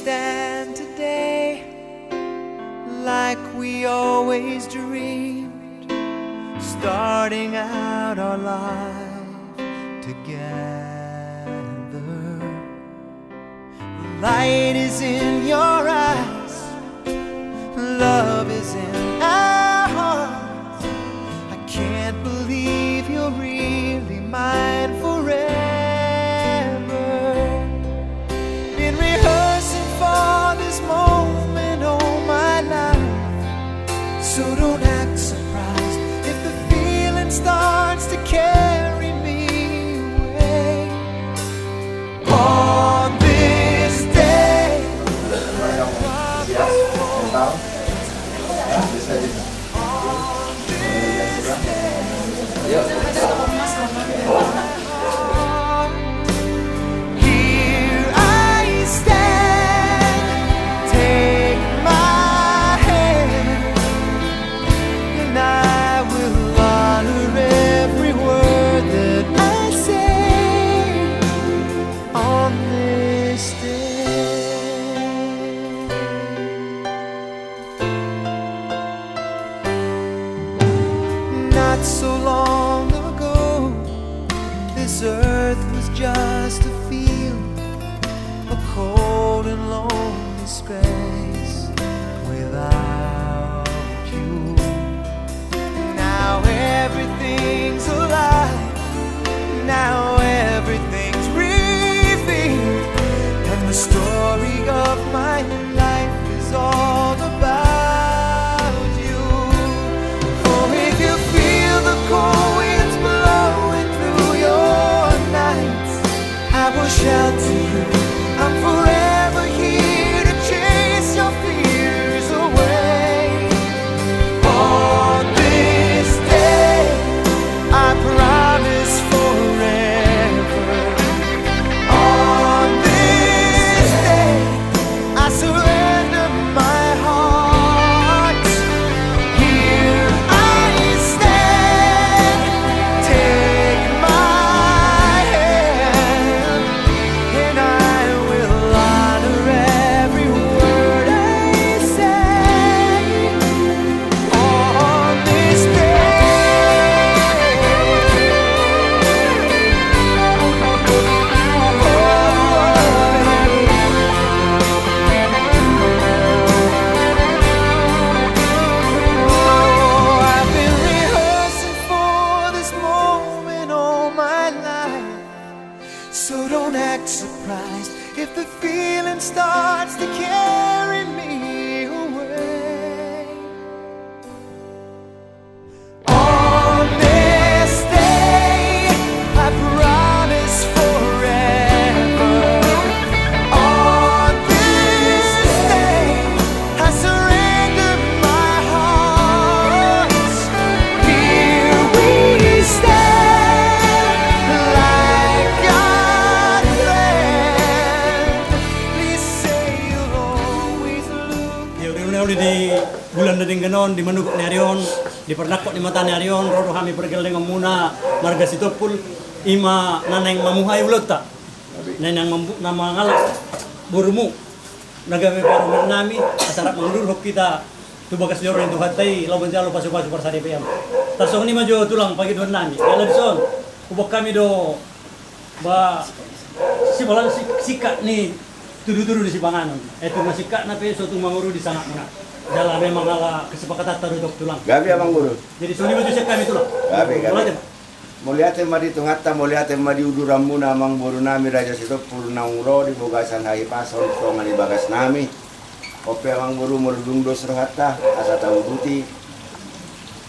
stand today like we always dreamed, starting out our life together. The light is in your eyes, love is in our hearts. I can't believe you're really mine forever. Been rehearsing for this moment all my life, so don't act surprised if the feeling starts to carry me away. On this day, here I stand, take my hand, and I will honor every word that I say on this day. Not so long ago, this earth was just a field, a cold and lonely space without you. Now everything's alive, now everything's revealed, and the story of my life is all about you. Oh, if you feel the cold winds blowing through your nights, I will shelter you. I'm forever here to chase your fears away. On this day, I promise forever. On this day, I surrender my heart. Here I stand, take my hand, and I will honor every word I say on this day. Oh, I've been rehearsing for this moment all my life, so don't act surprised if the feeling starts to carry me away. On this day, I promise forever. On this day, I surrender my heart. Here we stand, like God planned. Please say you'll always look. Ya udah di bulan dading ganon di manuk ni Arion, di pernakot ni mata ni Arion, rodo kami pergel dengan muna marga situpul ima naneng mamuhay ulot ta. Naneng nama ngalak burumu nagawe paru nami asarap mangdurhok kita tu bagas jorong tu hatai lawan jalo pasu-pasu persadi payam. Tarsong ni maju tulang pagi don nami. Kalau son ubok kami do ba si bola sikat ni tudu-tudu di Sipanganon. Itu masikat na pe suatu manguru di sana mana. Dalam memang ala kesepakatan taruh tulang. Gabi abang guru. Jadi suni maju sikat kami tulang. Gabi. Muliate madi tungata muliate madi uduramuna mang buru nami raja situ purnangro di bogasan hai pasol songan di bagas nami. Ope abang guru merdung dos rohata asa tahu buti.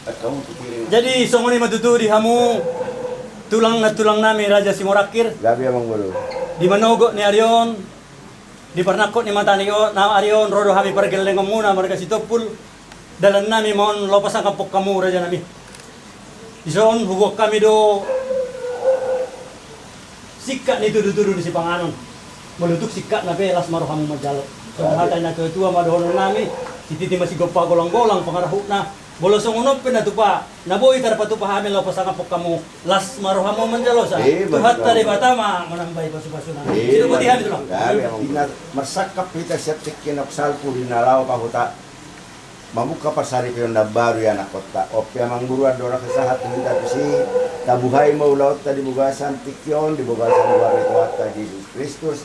Kamu pikirin. Jadi songoni matutu di hamu tulang na tulang nami raja Simorakir. Gabi abang guru. Di manogo ni Arion. Di pernakot ni mata ni na Arion rodo kami pergel dengan muna marga situpul. Dalam nami mohon lopasan kapok kamu raja nami. Ison hugok kami do sikat ni tudu-tudu di Sipanganon. Melutuk sikat na pe las maruh kamu majalo. So hatay na ketua madohon nami, si titi masih gopa golang-golang pengarahuk na Bolosong unop pinatupa. Nabuhi tar patupahamin lo pasanga po kamu las maruha mo man jalo sa. Tuhat tari batama manambay pasu-pasu na. Sino ko dihan ito lang. Dami ang marsakap kita septic kinaksal po dinalaw pa huta. Mamuka pasari kayo na baru yan akota. Opya mangguruan dora kesahat kita si tabuhay mo laut tadi bugasan tikyon di bugasan luar itu hatta Yesus Kristus.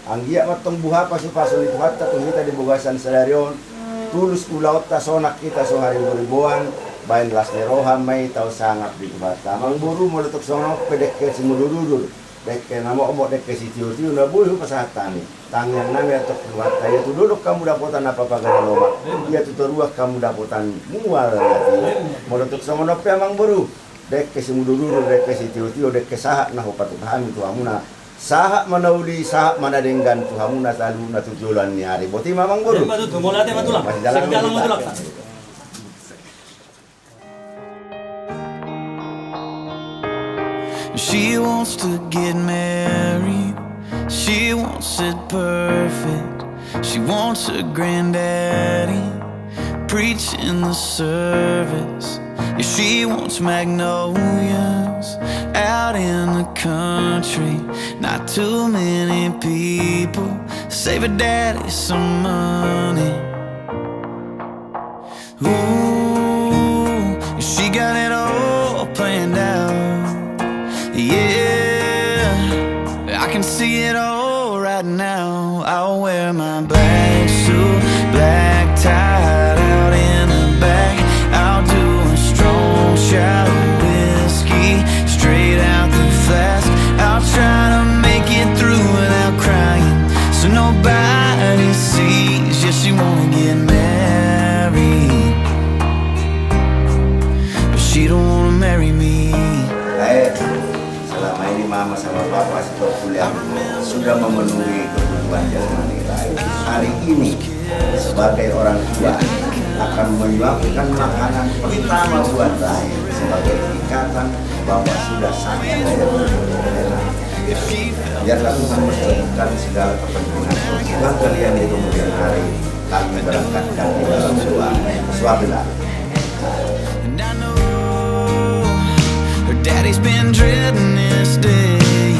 Ang iya matong buha pasu-pasu itu hatta kung kita di bugasan sadarion. Tulus kulaut ta sonak kita so hari beribuan. Bain las nerohan may tau sangap di bata. Mang buru mo letok sonok pedek ke simudurur. Dek ke namo omok dek ke si tiu-tiu na buhi pasahatan ni. Tangan nami atok kuat ya tu duduk kamu dapotan apa pagana loma. Ya tu teruah kamu dapotan mual nanti. Mo letok sonok pe mang buru. Dek ke simudurur dek ke si tiu-tiu dek ke sahak nah opatu kami tu amuna. Sahak manauli sahak manadenggan tu hamuna selalu na tujulan ni hari. Boti mamang buru. Matu mulate matulak. Segala matulak. She wants to get married. She wants it perfect. She wants her granddaddy preaching the service. Yeah, she wants magnolias out in the country. Not too many people save her daddy some money. Ooh, she got it all planned out. Yeah, I can see it all right now. I'll wear my black suit, black tie out in the back. I'll do a strong shot of whiskey straight out the flask. I'll try to make it through without crying, so nobody sees. Yeah, she wanna get married, but she don't wanna marry me. Selama ini mama sama papa setelah kuliah sudah memenuhi kebutuhan jasmani Rai. Hari ini sebagai orang tua akan menyuapkan makanan pertama buat Rai sebagai ikatan bahwa sudah sangat biarlah Tuhan mempertemukan segala kepentingan kehidupan kalian di kemudian hari. Kami berangkatkan di dalam doa. Swabilah. Daddy's been dreading this day.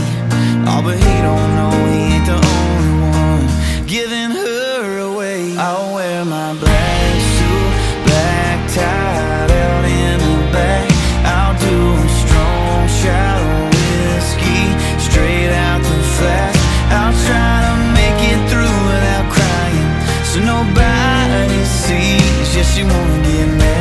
Oh, but he don't know he ain't the only one giving her away. I'll wear my black suit, black tie out in the back. I'll do a strong shot of whiskey straight out the flask. I'll try to make it through without crying, so nobody sees. Yeah, she wanna get married.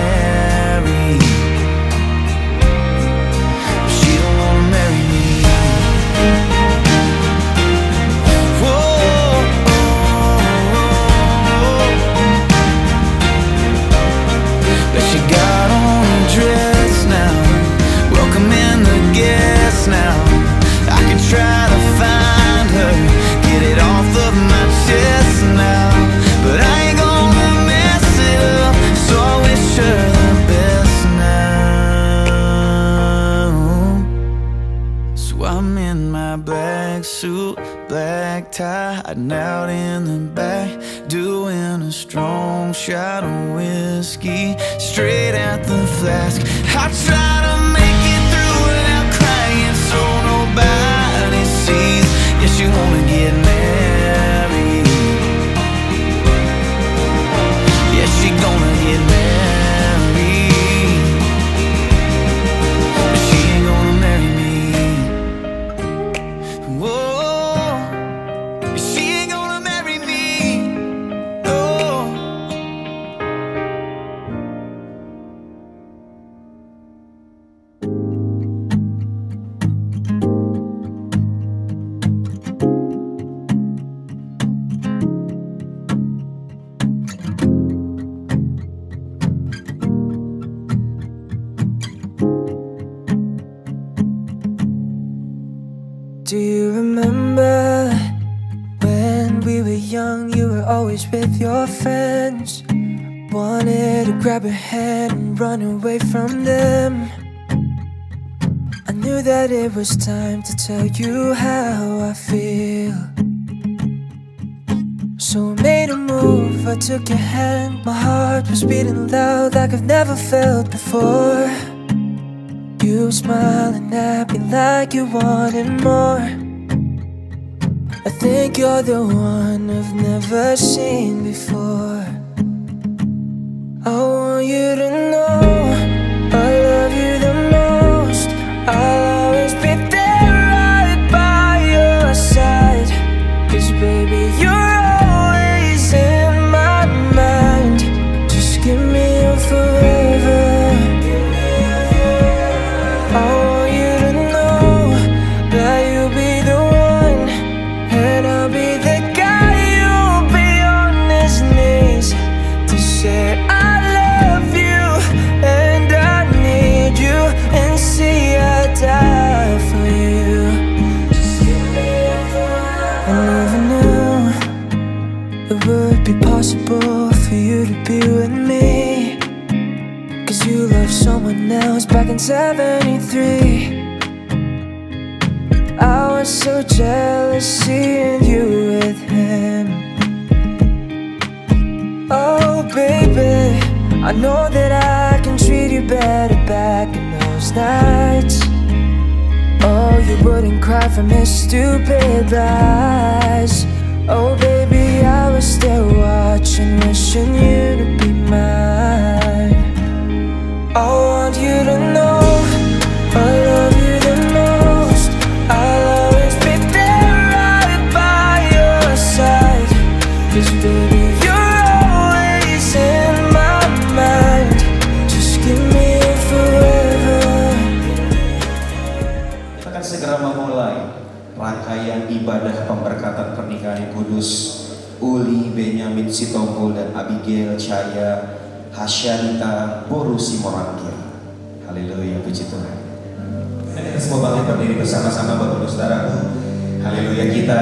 Now I can try to find her, get it off of my chest now, but I ain't gonna mess it up, so I wish her the best now. So I'm in my black suit, black tie, hiding out in the back, doing a strong shot of whiskey straight out the flask. I try to make it through without crying, so nobody sees. Yes, you wanna get married. Yes, she gonna get married, but she ain't gonna marry me. Whoa, she ain't gonna marry me. Oh. Do you remember when we were young, you were always with your friends? Wanted to grab her hand and run away from them. I knew that it was time to tell you how I feel. So So we made a move, I took your hand. My heart was beating loud like I've never felt before. You smiling at me like you wanted more. I think you're the one I've never seen before. I want you to know I love you the most. I'll always be there right by your side. 'Cause baby, you're always in my mind. Just give me your forever. I want you to know that you'll be the one, and I'll be the guy who'll be on his knees to say I love you and I need you, and see I die for you. I never knew it would be possible for you to be with me, 'cause you loved someone else back in '73. I was so jealous seeing you with him. Oh baby, I know that I can treat you better back in those nights. Oh, you wouldn't cry from his stupid lies. Oh baby, I was still watching, wishing you to be mine. I want you to know I love you the most. I'll always be there right by your side. 'Cause baby, you're always in my mind. Just give me your forever. Kita akan segera memulai rangkaian ibadah pemberkatan pernikahan kudus Uli Benyamin Sitompul dan Abigail Chaya Hasyanita Boru Simorangkir. Haleluya, puji Tuhan. Dan kita semua bangkit berdiri bersama-sama Bapak Ibu Saudaraku. Haleluya, kita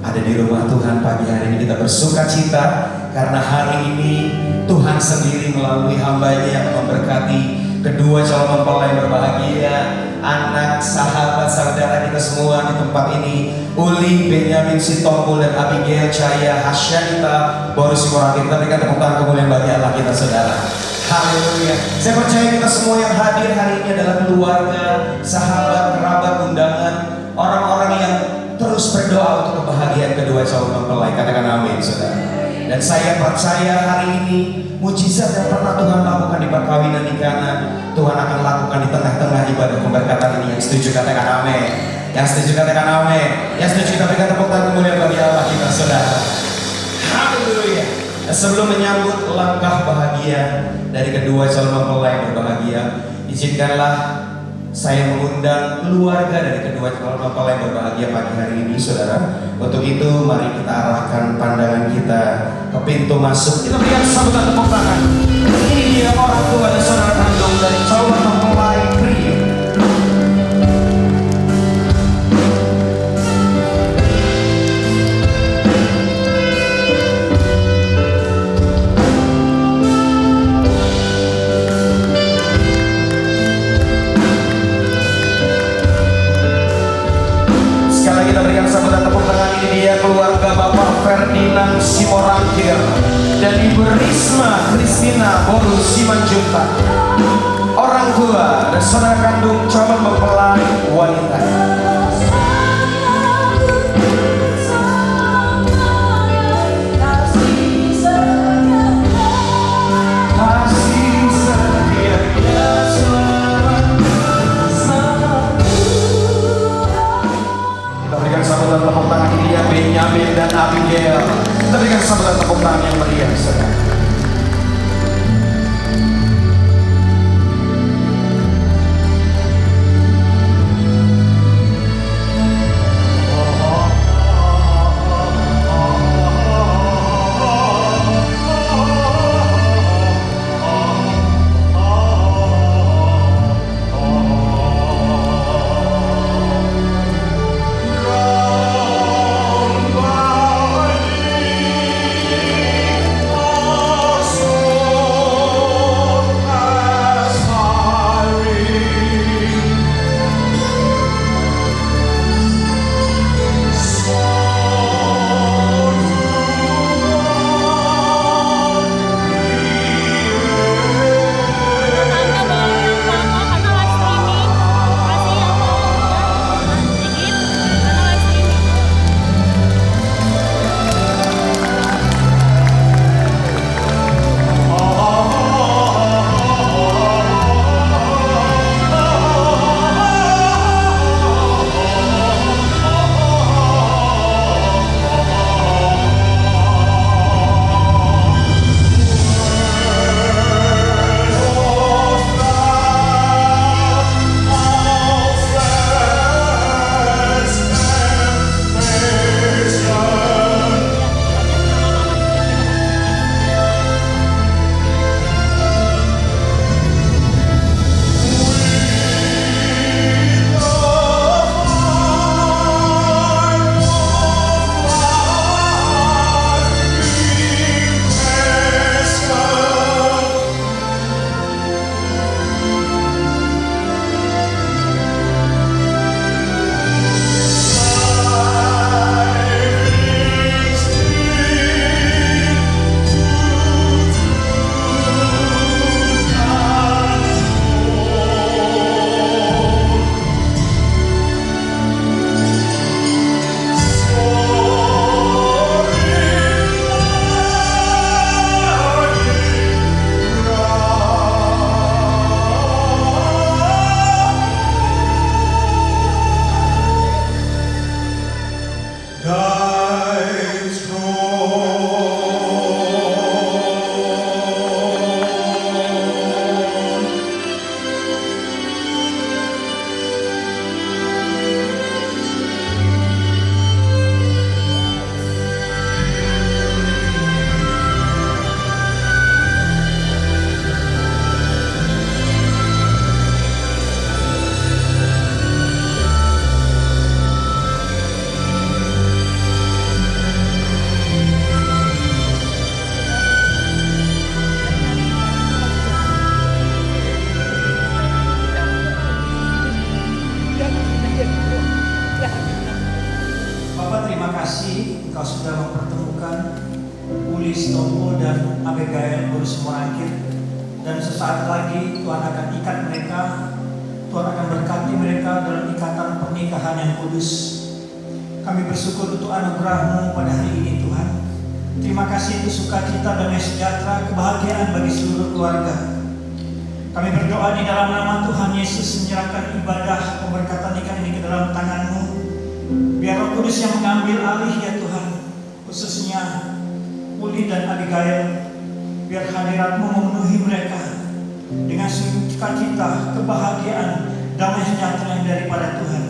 ada di rumah Tuhan pagi hari ini. Kita bersuka cita karena hari ini Tuhan sendiri melalui hamba-Nya yang memberkati kedua calon mempelai berbahagia, anak, sahabat, saudara kita semua di tempat ini. Uli Benyamin Sitompul dan Abigail Chaya Hasyanita Boru Simorangkir. Kita berikan tepuk tangan kemuliaan bagi Allah kita, saudara. Haleluya. Saya percaya kita semua yang hadir hari ini adalah keluarga, sahabat, kerabat, undangan, orang-orang yang terus berdoa untuk kebahagiaan kedua calon mempelai. Katakan amin, saudara. Dan saya percaya hari ini mujizat yang pernah Tuhan lakukan di perkawinan di Kana, Tuhan akan lakukan di tengah-tengah ibadah pemberkatan ini. Yang setuju katakan amin. Yang setuju katakan amin. Yang setuju kita berikan tepuk tangan kemuliaan bagi Allah kita, saudara. Haleluya. Sebelum menyambut langkah bahagia dari kedua calon mempelai berbahagia, izinkanlah saya mengundang keluarga dari kedua calon mempelai berbahagia pagi hari ini, saudara. Untuk itu mari kita arahkan pandangan kita ke pintu masuk. Kita berikan sambutan tepuk tangan. Ini dia orang tua dan saudara kandung dari calon mempelai pria. Kita berikan sambutan tepuk tangan. Ini dia keluarga Bapak Ferdinand Simorangkir dan Ibu Risma Kristina Boru Simanjuntak, orang tua dan saudara kandung calon mempelai wanita. Sambutan tepuk tangan. Ini dia Benyamin dan Abigail. Kita berikan sambutan tepuk tangan yang meriah, saudara. Sitompul dan Abigail Burus Morangkir. Dan sesaat lagi Tuhan akan ikat mereka, Tuhan akan berkati mereka dalam ikatan pernikahan yang kudus. Kami bersyukur untuk anugerah-Mu pada hari ini Tuhan. Terima kasih untuk sukacita, damai sejahtera, kebahagiaan bagi seluruh keluarga. Kami berdoa di dalam nama Tuhan Yesus, menyerahkan ibadah pemberkatan ikan ini ke dalam tangan-Mu. Biar Roh Kudus yang mengambil alih ya Tuhan, khususnya Uli dan Abigail. Biar hadirat-Mu memenuhi mereka dengan sukacita, kebahagiaan, damai sejahtera yang daripada Tuhan.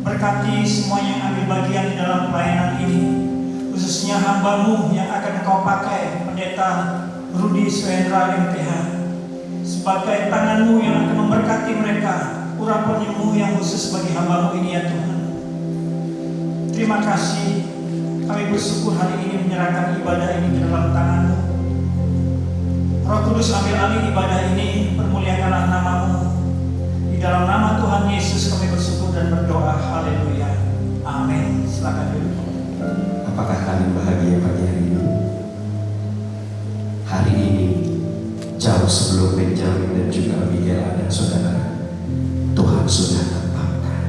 Berkati semua yang ambil bagian di dalam pelayanan ini, khususnya hamba-Mu yang akan Engkau pakai, Pendeta Rudi Suhendra MPH, sebagai tangan-Mu yang akan memberkati mereka, urapan-Mu yang khusus bagi hamba-Mu ini ya Tuhan. Terima kasih, kami bersyukur hari ini menyerahkan ibadah ini ke dalam tangan-Mu. Roh Kudus ambil alih ibadah ini, permuliakanlah nama-Mu. Di dalam nama Tuhan Yesus kami bersyukur dan berdoa, haleluya, amin. Silakan duduk. Apakah kalian bahagia pagi hari ini? Hari ini, jauh sebelum Benjamin dan juga Abigail ada, saudara, Tuhan sudah tetapkan.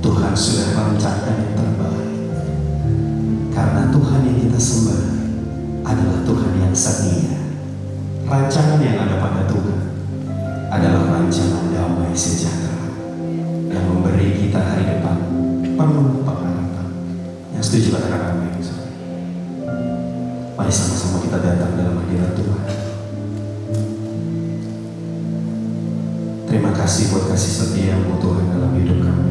Tuhan sudah merencanakan yang terbaik. Karena Tuhan yang kita sembah adalah Tuhan yang setia. Rancangan yang ada pada Tuhan adalah rancangan damai sejahtera yang memberi kita hari depan penuh pengharapan. Yang setuju katakan amin. Mari sama-sama kita datang dalam hadirat Tuhan. Terima kasih buat kasih setia-Mu Tuhan dalam hidup kami,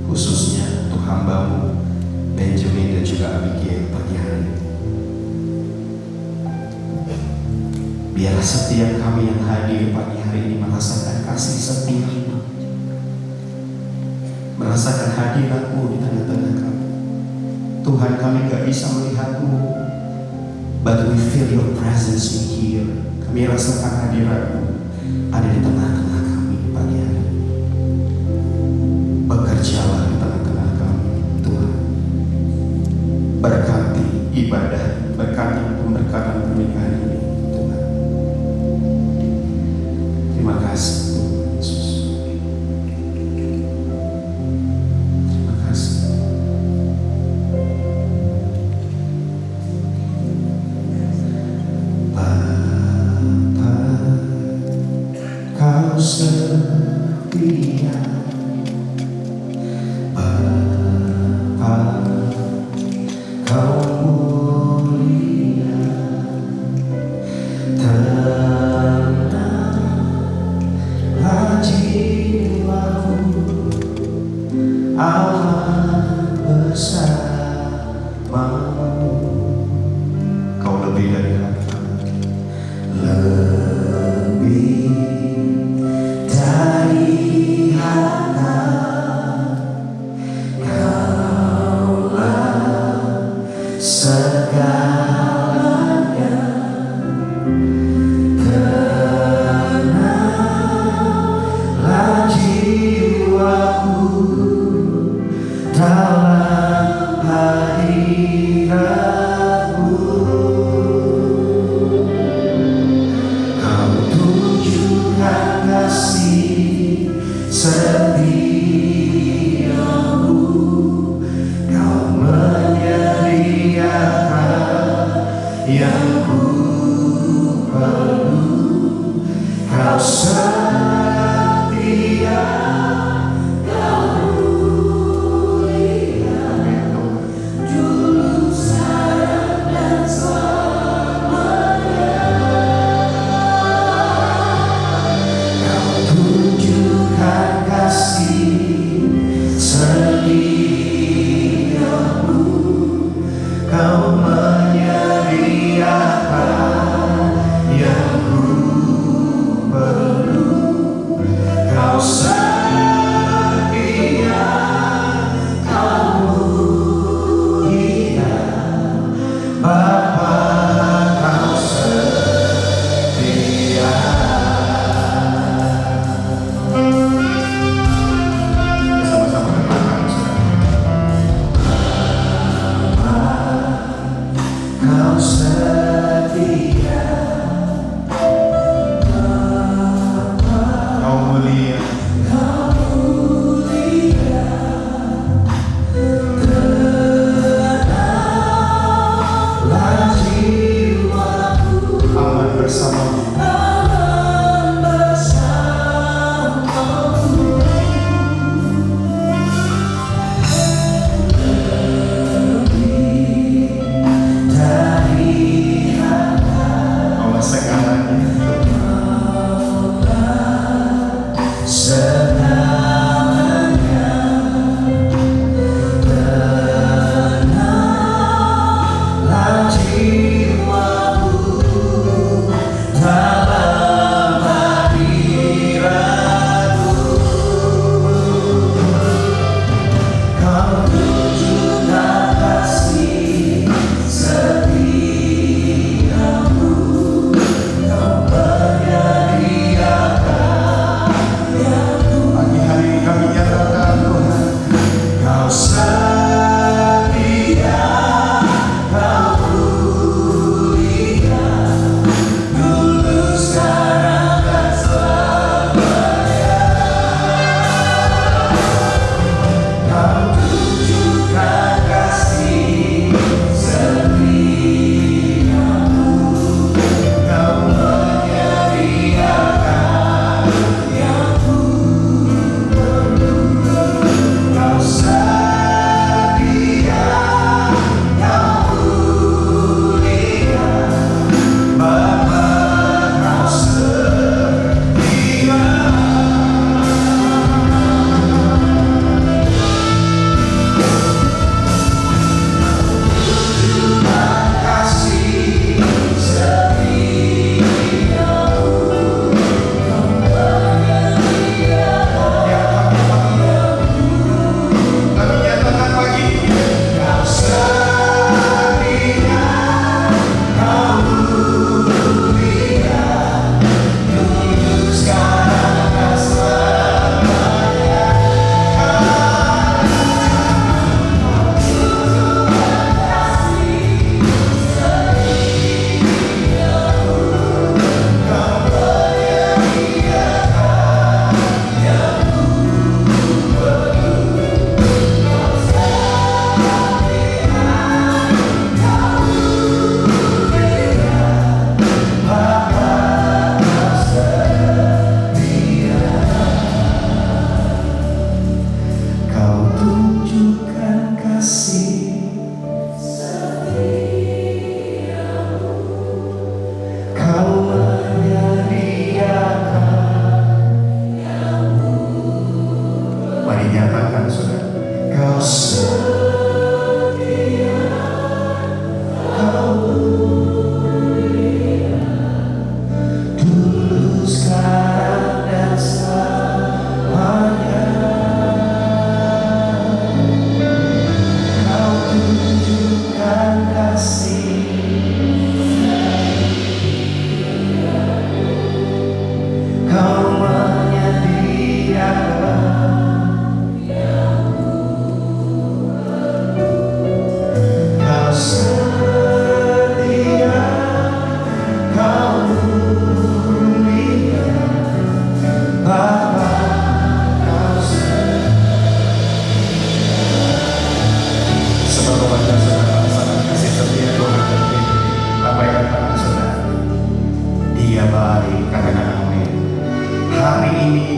khususnya untuk hamba-Mu Benjamin dan juga Abigail pagi hari ini. Biar setiap kami yang hadir pagi hari ini merasakan kasih setia-Mu, merasakan hadirat-Mu di tengah-tengah kami. Tuhan, kami gak bisa melihat-Mu, but we feel Your presence in here. Kami rasakan hadirat-Mu ada di tengah-tengah kami pagi hari ini. Bekerjalah di tengah-tengah kami, Tuhan. Berkati ibadah, berkati pemberkatan pernikahan ini, Tuhan. Terima kasih, Tuhan Yesus. Terima kasih. Bapa, Kau setia. Bapa, Kau mulia. Tenanglah jiwaku, aman bersamamu. Kau lebih dari harapan, lebih dari harapan. katakan amin. Hari ini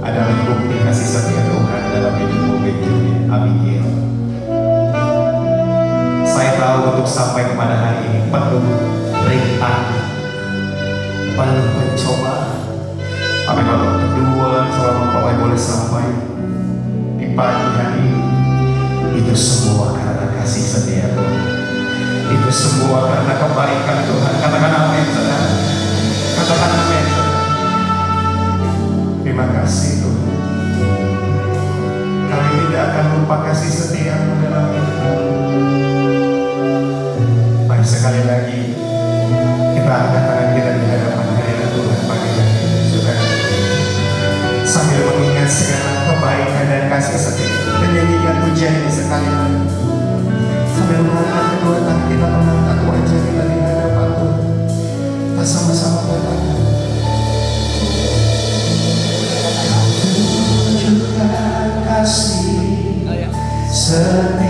adalah bukti kasih setia Tuhan dalam hidupmu, Benjamin, Abigail. Saya tahu untuk sampai kepada hari ini penuh rintangan, penuh pencobaan. Tapi kalau kedua selama Bapak boleh sampai di pagi hari ini, itu semua karena kasih setia Tuhan. Itu semua karena kebaikan Tuhan. Katakan amin, saudara. Katakan amin, saudara. Terima kasih Tuhan. Kami tidak akan lupa kasih setiamu dalam hidup kami. Mari sekali lagi kita angkat tangan kita di hadapan hadirat Tuhan pagi hari ini, saudara. Sambil mengingat segala kebaikan dan kasih setia, menyanyikan pujian ini sekali lagi. Sambil mengangkat kedua tangan kita, mengangkat wajah kita di hadapan Tuhan. Kita sama-sama berkata, Kau tunjukkan kasih setia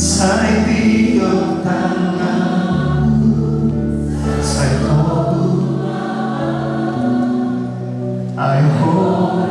Saya tiup tanganmu, saya tahu, I hold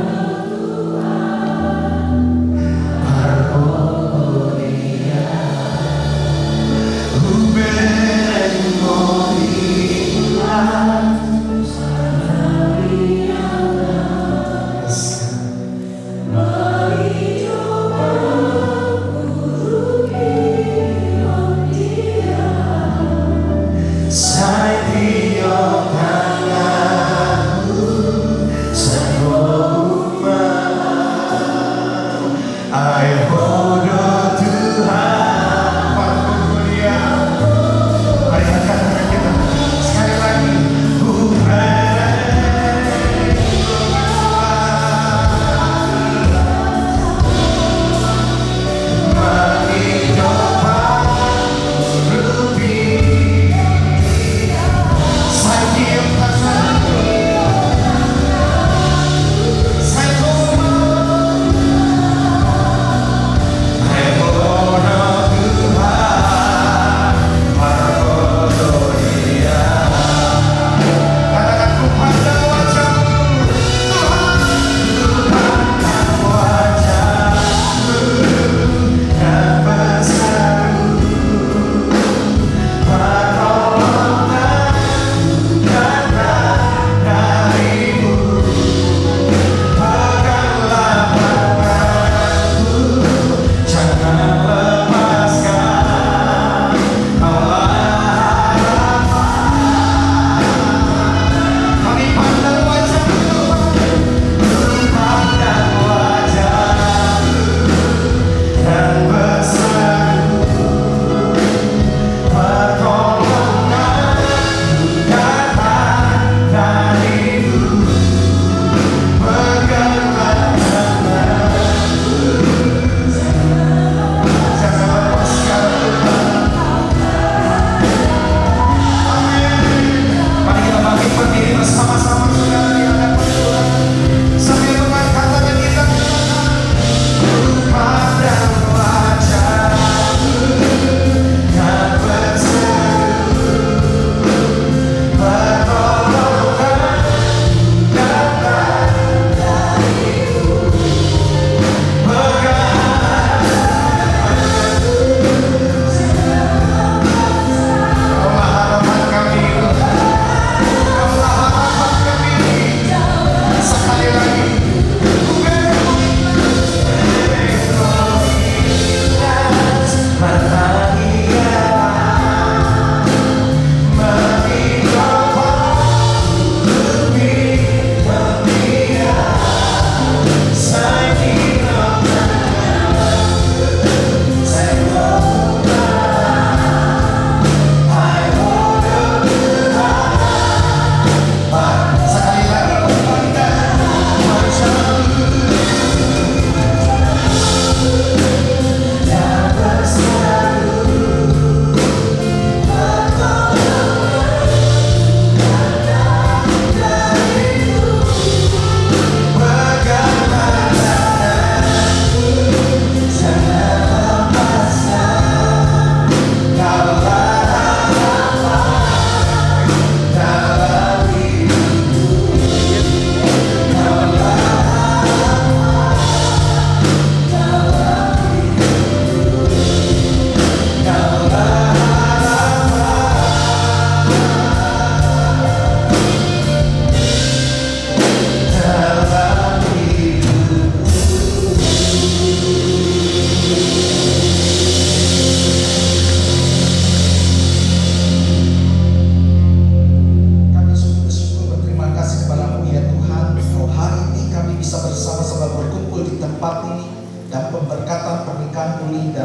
harmonia,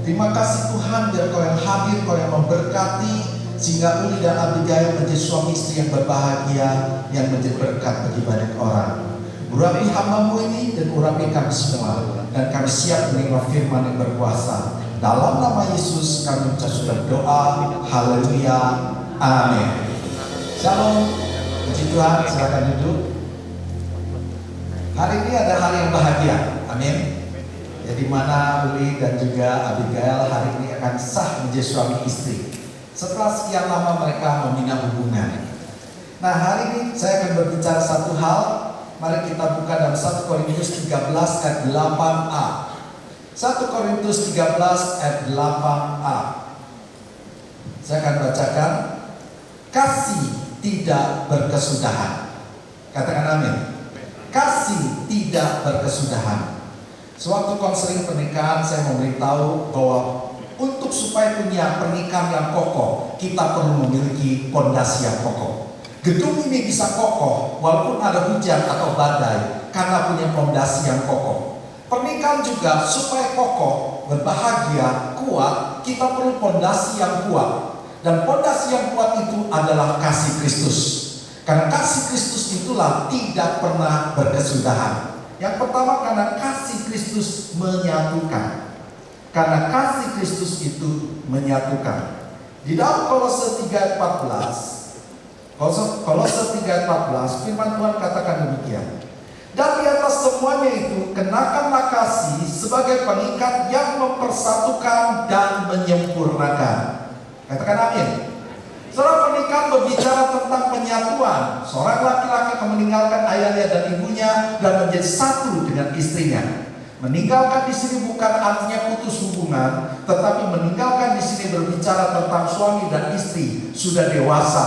Terima kasih Tuhan, biar Kau yang hadir, Kau yang memberkati, sehingga Uli dan Abigail menjadi suami istri yang berbahagia, yang menjadi berkat bagi banyak orang. Urapi hamba-Mu ini dan urapi kami semua, dan kami siap menerima firman yang berkuasa. Dalam nama Yesus kami sudah doa, haleluya, amin. Shalom, puji Tuhan, silakan duduk. Hari ini ada hari yang bahagia, amin. Ya, di mana Uli dan juga Abigail hari ini akan sah menjadi suami istri setelah sekian lama mereka membina hubungan. Nah, hari ini saya akan berbicara satu hal. Mari kita buka dalam 1 Korintus 13 ayat 8a. 1 Korintus 13 ayat 8a. Saya akan bacakan. Kasih tidak berkesudahan. Katakan amin. Kasih tidak berkesudahan. Sewaktu konseling pernikahan saya memberitahu bahwa untuk supaya punya pernikahan yang kokoh, kita perlu memiliki pondasi yang kokoh. Gedung ini bisa kokoh walaupun ada hujan atau badai karena punya pondasi yang kokoh. Pernikahan juga supaya kokoh, berbahagia, kuat, kita perlu pondasi yang kuat. Dan pondasi yang kuat itu adalah kasih Kristus. Karena kasih Kristus itulah tidak pernah berkesudahan. Yang pertama, karena kasih Kristus menyatukan. Karena kasih Kristus itu menyatukan. Di dalam Kolose 3:14, Kolose 3:14, firman Tuhan katakan demikian. Dan di atas semuanya itu, kenakanlah kasih sebagai pengikat yang mempersatukan dan menyempurnakan. Katakan amin. Seorang pernikahan berbicara tentang penyatuan. Seorang laki-laki akan meninggalkan ayahnya dan ibunya dan menjadi satu dengan istrinya. Meninggalkan di sini bukan artinya putus hubungan, tetapi meninggalkan di sini berbicara tentang suami dan istri sudah dewasa.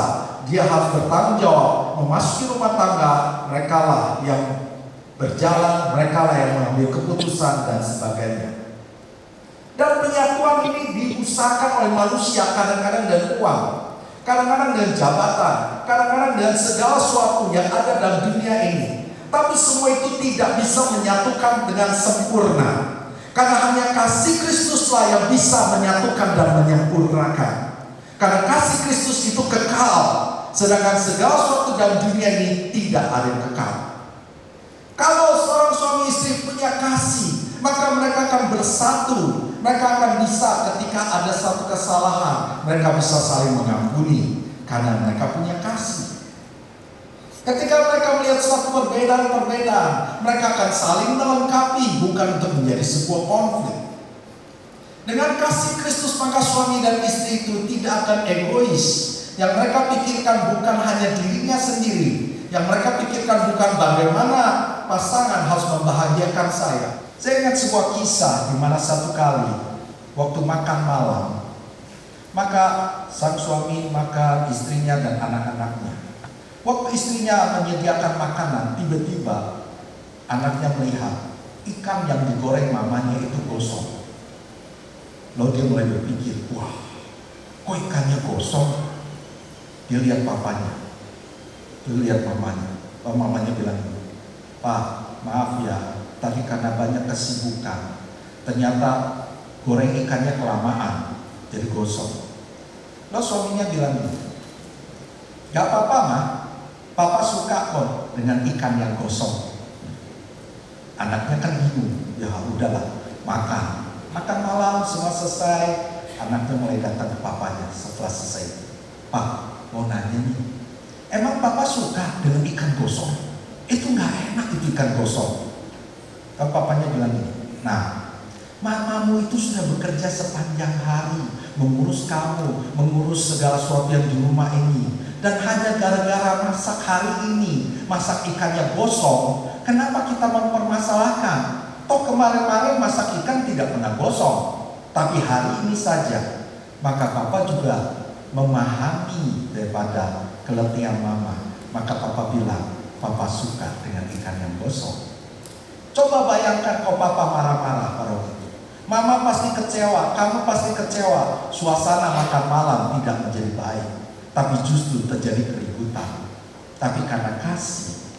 Dia harus bertanggung jawab, memasuki rumah tangga. Merekalah yang berjalan, merekalah yang mengambil keputusan dan sebagainya. Dan penyatuan ini diusahakan oleh manusia kadang-kadang dengan uang, kadang-kadang dengan jabatan, kadang-kadang dengan segala sesuatu yang ada dalam dunia ini. Tapi semua itu tidak bisa menyatukan dengan sempurna. Karena hanya kasih Kristuslah yang bisa menyatukan dan menyempurnakan. Karena kasih Kristus itu kekal, sedangkan segala sesuatu dalam dunia ini tidak ada yang kekal. Kalau seorang suami istri punya kasih, maka mereka akan bersatu. Mereka akan bisa ketika ada satu kesalahan, mereka bisa saling mengampuni karena mereka punya kasih. Ketika mereka melihat suatu perbedaan, mereka akan saling melengkapi, bukan untuk menjadi sebuah konflik. Dengan kasih Kristus, maka suami dan istri itu tidak akan egois. Yang mereka pikirkan bukan hanya dirinya sendiri. Yang mereka pikirkan bukan bagaimana pasangan harus membahagiakan saya. Saya ingat sebuah kisah di mana satu kali waktu makan malam, maka sang suami makan istrinya dan anak-anaknya. Waktu istrinya menyediakan makanan, tiba-tiba anaknya melihat ikan yang digoreng mamanya itu gosong. Lalu dia mulai berpikir, wah, kok ikannya gosong? Dia lihat papanya, dia lihat mamanya. Lalu mamanya bilang, Pak, maaf ya, tadi karena banyak kesibukan, ternyata goreng ikannya kelamaan, jadi gosong. Lalu suaminya bilang, gak apa-apa Ma, Papa suka kok dengan ikan yang gosong. Anaknya kan bingung, ya udahlah, makan. Makan malam, semua selesai, anaknya mulai datang ke papanya setelah selesai. Pak, mau nanya nih, emang Papa suka dengan ikan gosong? Itu gak enak itu ikan gosong. Kan papanya bilang gini, nah, mamamu itu sudah bekerja sepanjang hari, mengurus kamu, mengurus segala sesuatu yang di rumah ini. Dan hanya gara-gara masak hari ini, masak ikannya gosong, kenapa kita mempermasalahkan? Toh kemarin-kemarin masak ikan tidak pernah gosong, tapi hari ini saja. Maka Papa juga memahami daripada keletihan mama. Maka Papa bilang, Papa suka dengan ikan yang gosong. Coba bayangkan kalau Papa marah-marah pada waktu itu. Mama pasti kecewa, kamu pasti kecewa. Suasana makan malam tidak menjadi baik, tapi justru terjadi keributan. Tapi karena kasih,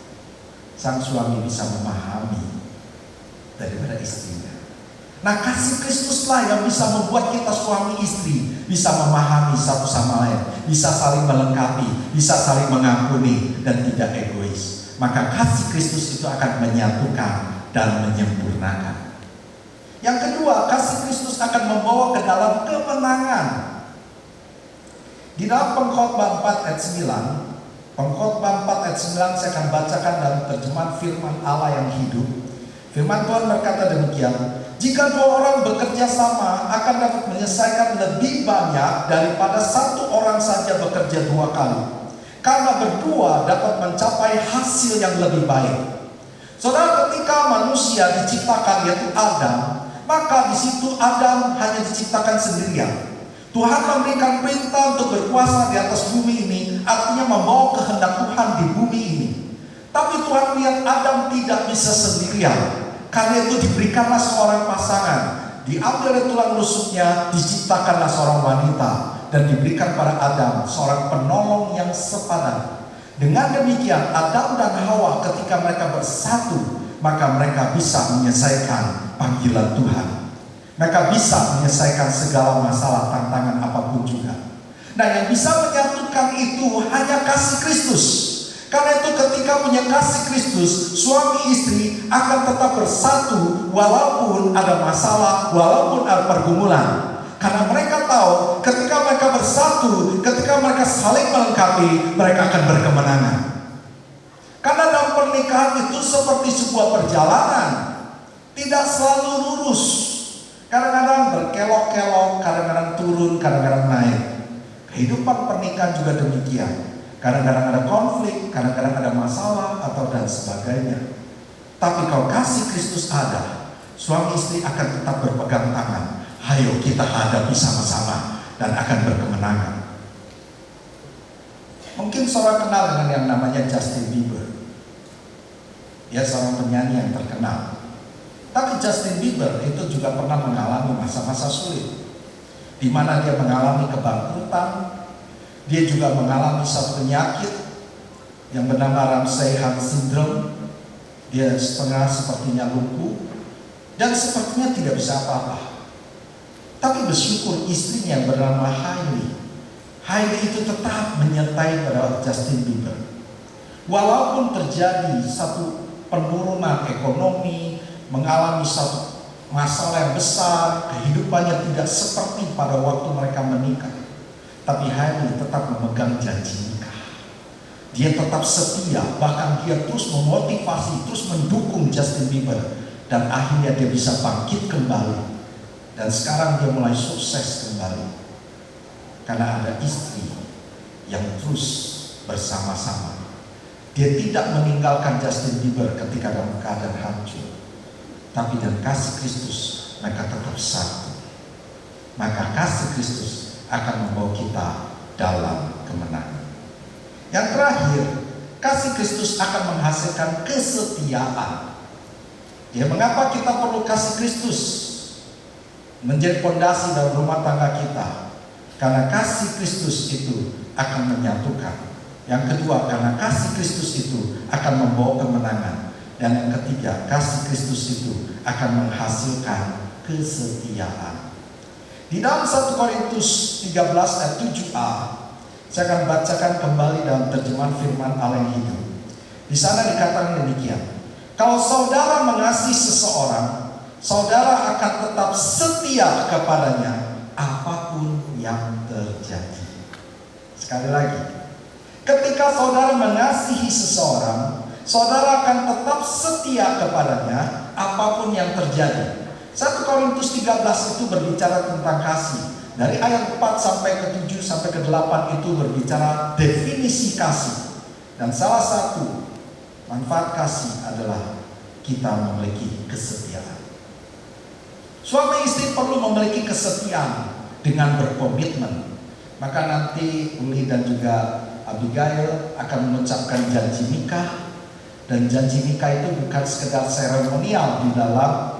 sang suami bisa memahami daripada istrinya. Nah, kasih Kristuslah yang bisa membuat kita suami istri bisa memahami satu sama lain, bisa saling melengkapi, bisa saling mengampuni dan tidak egois. Maka kasih Kristus itu akan menyatukan dan menyempurnakan. Yang kedua, kasih Kristus akan membawa ke dalam kemenangan. Di dalam Pengkhotbah 4 ayat 9, Pengkhotbah 4 ayat 9 saya akan bacakan dalam terjemahan firman Allah yang hidup. Firman Tuhan berkata demikian, Jika 2 orang bekerja sama akan dapat menyelesaikan lebih banyak daripada 1 orang saja bekerja 2 kali. Karena berdua dapat mencapai hasil yang lebih baik. Saudara, ketika manusia diciptakan yaitu Adam, maka di situ Adam hanya diciptakan sendirian. Tuhan memberikan perintah untuk berkuasa di atas bumi ini, artinya membawa kehendak Tuhan di bumi ini. Tapi Tuhan lihat Adam tidak bisa sendirian. Karena itu diberikanlah seorang pasangan. Diambil dari tulang rusuknya, diciptakanlah seorang wanita. Dan diberikan pada Adam seorang penolong yang sepadan. Dengan demikian Adam dan Hawa ketika mereka bersatu, maka mereka bisa menyelesaikan panggilan Tuhan. Mereka bisa menyelesaikan segala masalah, tantangan apapun juga. Nah, yang bisa menyatukan itu hanya kasih Kristus. Karena itu ketika punya kasih Kristus, suami istri akan tetap bersatu walaupun ada masalah, walaupun ada pergumulan. Karena mereka tahu ketika mereka bersatu, ketika mereka saling melengkapi, mereka akan berkemenangan. Karena dalam pernikahan itu seperti sebuah perjalanan, tidak selalu lurus. Kadang-kadang berkelok-kelok, kadang-kadang turun, kadang-kadang naik. Kehidupan pernikahan juga demikian. Kadang-kadang ada konflik, kadang-kadang ada masalah atau dan sebagainya. Tapi kalau kasih Kristus ada, suami istri akan tetap berpegang tangan. Ayo kita hadapi sama-sama dan akan berkemenangan. Mungkin saudara kenal dengan yang namanya Justin Bieber. Dia seorang penyanyi yang terkenal. Tapi Justin Bieber itu juga pernah mengalami masa-masa sulit, di mana dia mengalami kebangkrutan. Dia juga mengalami satu penyakit yang bernama Ramsay-Hunt syndrome. Dia setengah sepertinya lumpuh dan sepertinya tidak bisa apa-apa. Tapi bersyukur istrinya yang bernama Hailey. Hailey itu tetap menyertai pada Justin Bieber. Walaupun terjadi satu penurunan ekonomi, mengalami satu masalah yang besar, kehidupannya tidak seperti pada waktu mereka menikah. Tapi Hailey tetap memegang janji nikah. Dia tetap setia, bahkan dia terus memotivasi, terus mendukung Justin Bieber. Dan akhirnya dia bisa bangkit kembali. Dan sekarang dia mulai sukses kembali. Karena ada istri yang terus bersama-sama. Dia tidak meninggalkan Justin Bieber ketika dalam keadaan hancur. Tapi dengan kasih Kristus mereka tetap satu. Maka kasih Kristus akan membawa kita dalam kemenangan. Yang terakhir, kasih Kristus akan menghasilkan kesetiaan. Ya, mengapa kita perlu kasih Kristus menjadi pondasi dalam rumah tangga kita? Karena kasih Kristus itu akan menyatukan. Yang kedua, karena kasih Kristus itu akan membawa kemenangan. Dan yang ketiga, kasih Kristus itu akan menghasilkan kesetiaan. Di dalam 1 Korintus 13 ayat 7a, saya akan bacakan kembali dalam terjemahan firman Allah yang hidup. Di sana dikatakan demikian. Kalau saudara mengasihi seseorang, saudara akan tetap setia kepadanya apapun yang terjadi. Sekali lagi, ketika saudara mengasihi seseorang, saudara akan tetap setia kepadanya apapun yang terjadi. 1 Korintus 13 itu berbicara tentang kasih. Dari ayat 4 sampai ke 7 sampai ke 8 itu berbicara definisi kasih. Dan salah satu manfaat kasih adalah kita memiliki kesetiaan. Suami istri perlu memiliki kesetiaan dengan berkomitmen. Maka nanti Uli dan juga Abigail akan mengucapkan janji nikah. Dan janji nikah itu bukan sekedar seremonial di dalam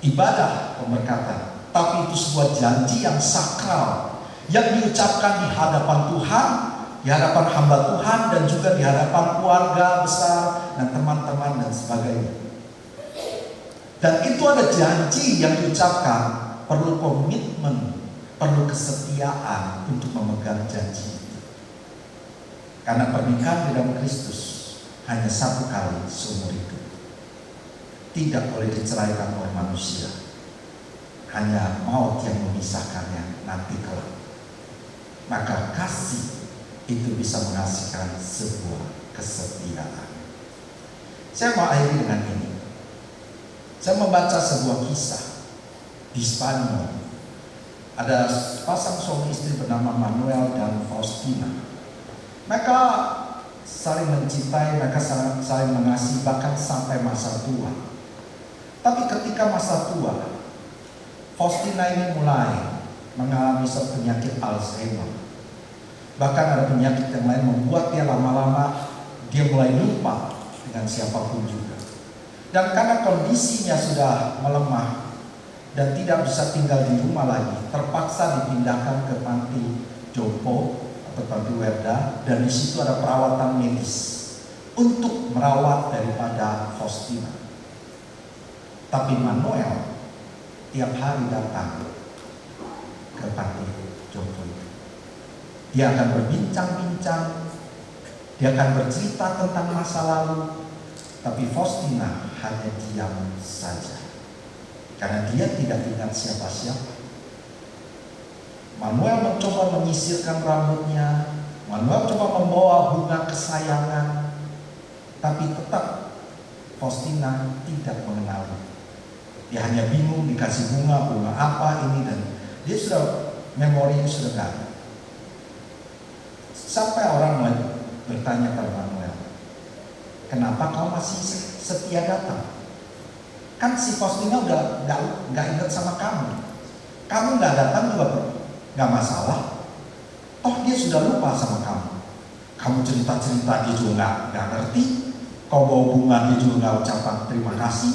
ibadah pemberkatan, tapi itu sebuah janji yang sakral yang diucapkan di hadapan Tuhan, di hadapan hamba Tuhan, dan juga di hadapan keluarga besar dan teman-teman dan sebagainya. Dan itu ada janji yang diucapkan, perlu komitmen, perlu kesetiaan untuk memegang janji itu. Karena pernikahan di dalam Kristus hanya satu kali seumur hidup. Tidak boleh diceraikan oleh manusia. Hanya maut yang memisahkannya nanti kelak. Maka kasih itu bisa menghasilkan sebuah kesetiaan. Saya mau akhiri dengan ini. Saya membaca sebuah kisah di Spanyol. Ada pasang suami istri bernama Manuel dan Faustina. Mereka saling mencintai, mereka saling mengasihi bahkan sampai masa tua. Tapi ketika masa tua, Faustina ini mulai mengalami penyakit Alzheimer. Bahkan ada penyakit yang lain membuat dia lama-lama dia mulai lupa dengan siapapun juga. Dan karena kondisinya sudah melemah dan tidak bisa tinggal di rumah lagi, terpaksa dipindahkan ke panti jompo atau panti werda, dan di situ ada perawatan medis untuk merawat daripada Faustina. Tapi Manuel tiap hari datang ke panti jompo itu. Dia akan berbincang-bincang, dia akan bercerita tentang masa lalu, tapi Faustina hanya diam saja karena dia tidak ingat siapa-siapa. Manuel mencoba menyisirkan rambutnya, Manuel coba membawa bunga kesayangan, tapi tetap Faustina tidak mengenali. Dia hanya bingung dikasih bunga apa ini, dan dia sudah memorinya sudah gak ada. Sampai orang mulai bertanya pada Manuel, kenapa kau masih setia datang? Kan si Faustina udah gak ingat sama kamu. Kamu gak datang juga gak masalah. Toh dia sudah lupa sama kamu. Kamu cerita-cerita dia juga gak ngerti. Kau bawa bunga dia juga gak ucapan terima kasih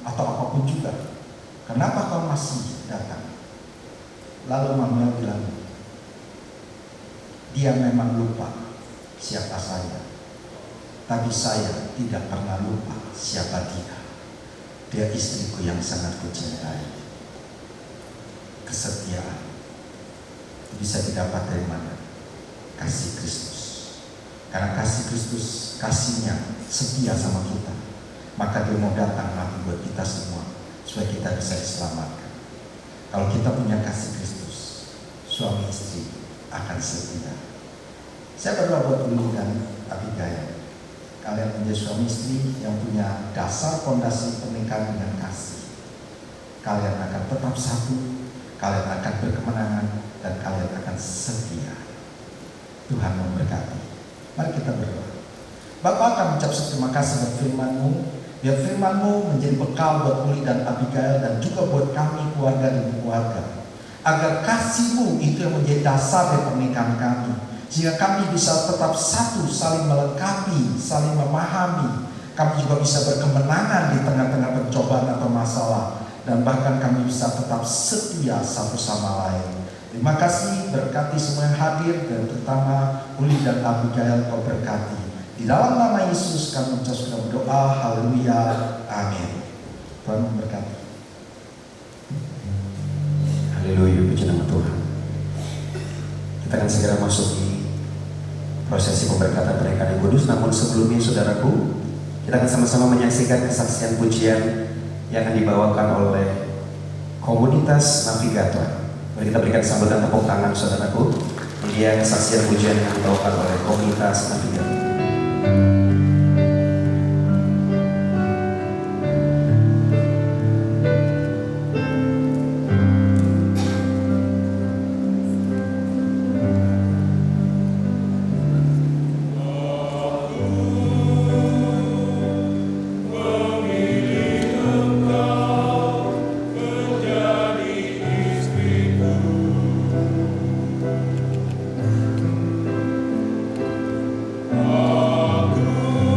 atau apapun juga. Kenapa kau masih datang? Lalu Manuel bilang, dia memang lupa siapa saya, tapi saya tidak pernah lupa siapa dia. Dia istriku yang sangat kucintai. Kesetiaan bisa didapat dari mana? Kasih Kristus. Karena kasih Kristus, kasihnya setia sama kita, maka dia mau datang mati buat kita semua supaya kita bisa diselamatkan. Kalau kita punya kasih Kristus, suami istri akan setia. Saya berdoa buat Uli dan Abigail. Kalian menjadi suami istri yang punya dasar fondasi pernikahan dengan kasih. Kalian akan tetap satu, kalian akan berkemenangan, dan kalian akan setia. Tuhan memberkati. Mari kita berdoa. Bapa, kami ucap terima kasih buat firman-Mu. Biar firman-Mu menjadi bekal buat Uli dan Abigail dan juga buat kami keluarga demi keluarga. Agar kasih-Mu itu yang menjadi dasar dari pernikahan kami. Sehingga kami bisa tetap satu, saling melengkapi, saling memahami. Kami juga bisa berkemenangan di tengah-tengah pencobaan atau masalah. Dan bahkan kami bisa tetap setia satu sama lain. Terima kasih, berkati semua yang hadir, dan terutama Uli dan Abigail kau berkati. Di dalam nama Yesus kami sudah berdoa, haleluya, amin. Tuhan memberkati. Haleluya, puji nama Tuhan. Kita akan segera masuk di prosesi pemberkatan pernikahan yang kudus. Namun sebelumnya saudaraku, kita akan sama-sama menyaksikan kesaksian pujian yang akan dibawakan oleh komunitas navigator. Mari kita berikan sambutan tepuk tangan saudaraku. Ini kesaksian pujian yang dibawakan oleh komunitas navigator. Aku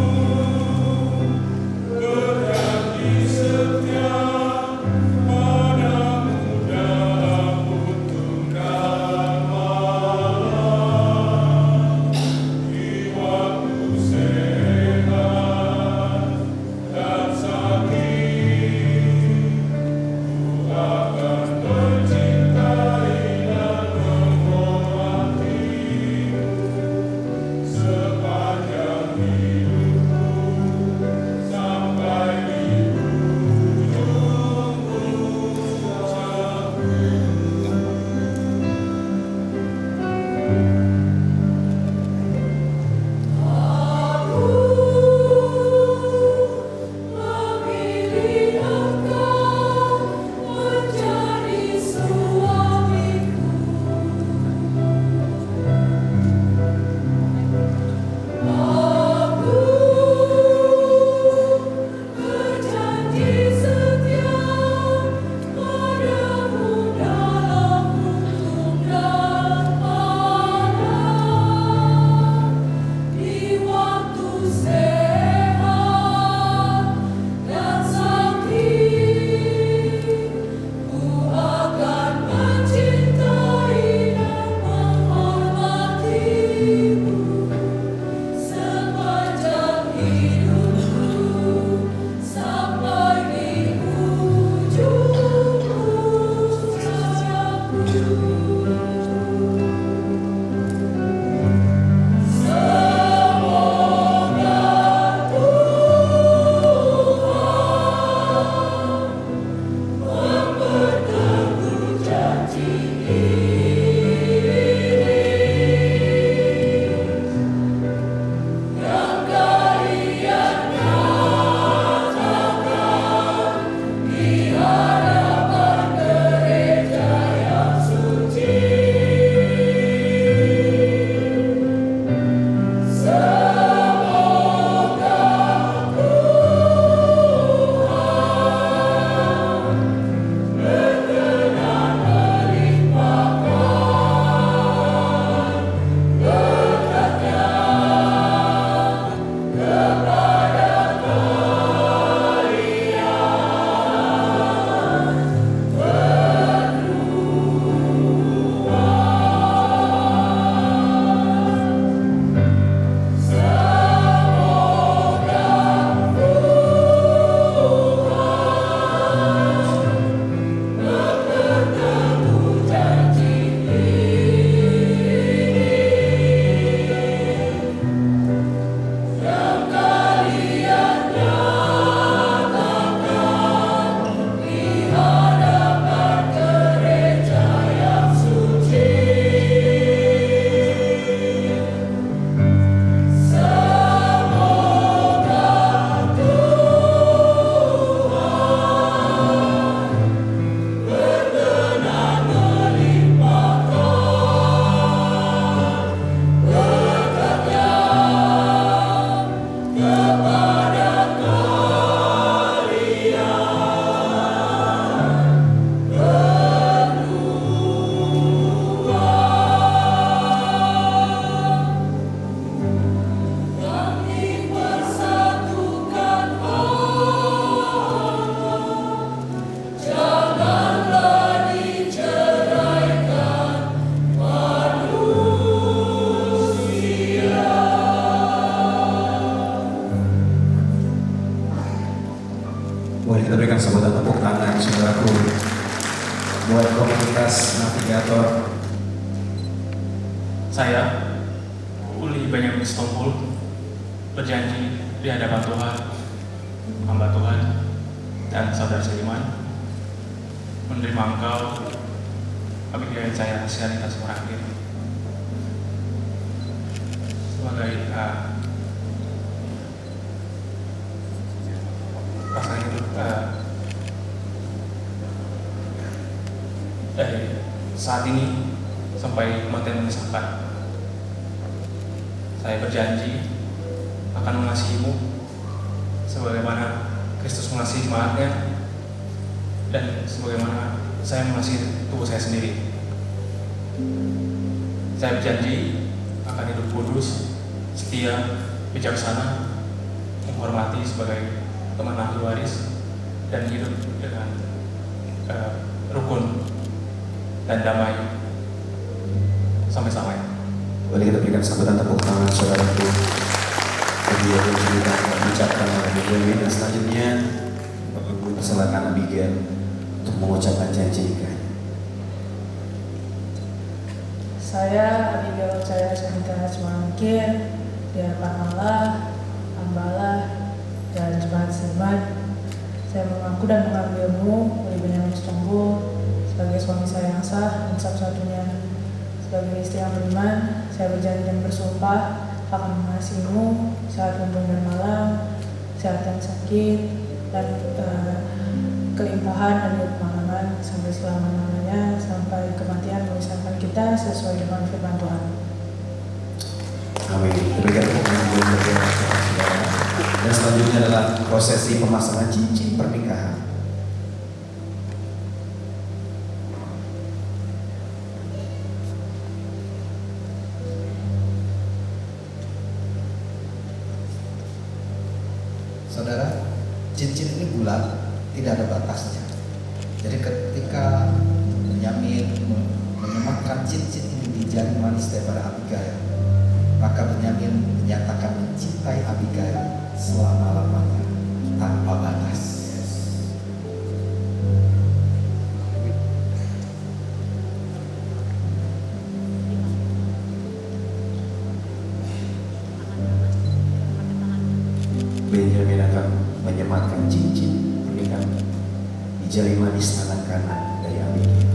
Boleh kita berikan sambutan tepuk tangan saudaraku buat komunitas navigator. Saya, Uli Benyamin Sitompul, berjanji di hadapan Tuhan, hamba Tuhan, dan saudara seiman, menerima engkau, Abigail saya Hasyalita Semarakin, sebagai pasangan hidup saat ini sampai kematian memisahkan. Saya berjanji akan mengasihimu sebagaimana Kristus mengasihi jemaatnya dan sebagaimana saya mengasihi tubuh saya sendiri. Saya berjanji akan hidup kudus, setia, bijaksana, menghormati sebagai teman ahli waris, dan hidup dengan rukun dan damai sampai-sampai. Boleh kita berikan sambutan tepuk tangan saudaraku bagi yang sudah mengucapkan Abigail. Dan selanjutnya Bapak Ibu persilakan Abigail untuk mengucapkan janji nikah. Saya Abigail Cahaya Hasyalita Semarakin, di hadapan Allah, hambalah, dan jemaat seiman, saya mengaku dan mengambilmu, Uli Benyamin Sitompul, sebagai suami saya yang sah dan satu-satunya. Sebagai istri yang beriman, saya berjanji dan bersumpah akan mengasihimu saat untung dan malam, sehat dan sakit, dan kelimpahan dan kemalangan sampai selama-lamanya, sampai kematian memisahkan kita sesuai dengan firman Tuhan. Amin. Berikan tepuk tangan dulu bagi saudara. Dan selanjutnya adalah prosesi pemasangan cincin pernikahan. Saudara, cincin ini bulat, tidak ada batasnya. Jadi ketika Benyamin menyematkan cincin ini di jari manis daripada Abigail, maka Benyamin menyatakan mencintai Abigail selama-lamanya tanpa batas. Benjamin akan menyematkan cincin pernikahan di jari manis tangan kanan dari Abigail.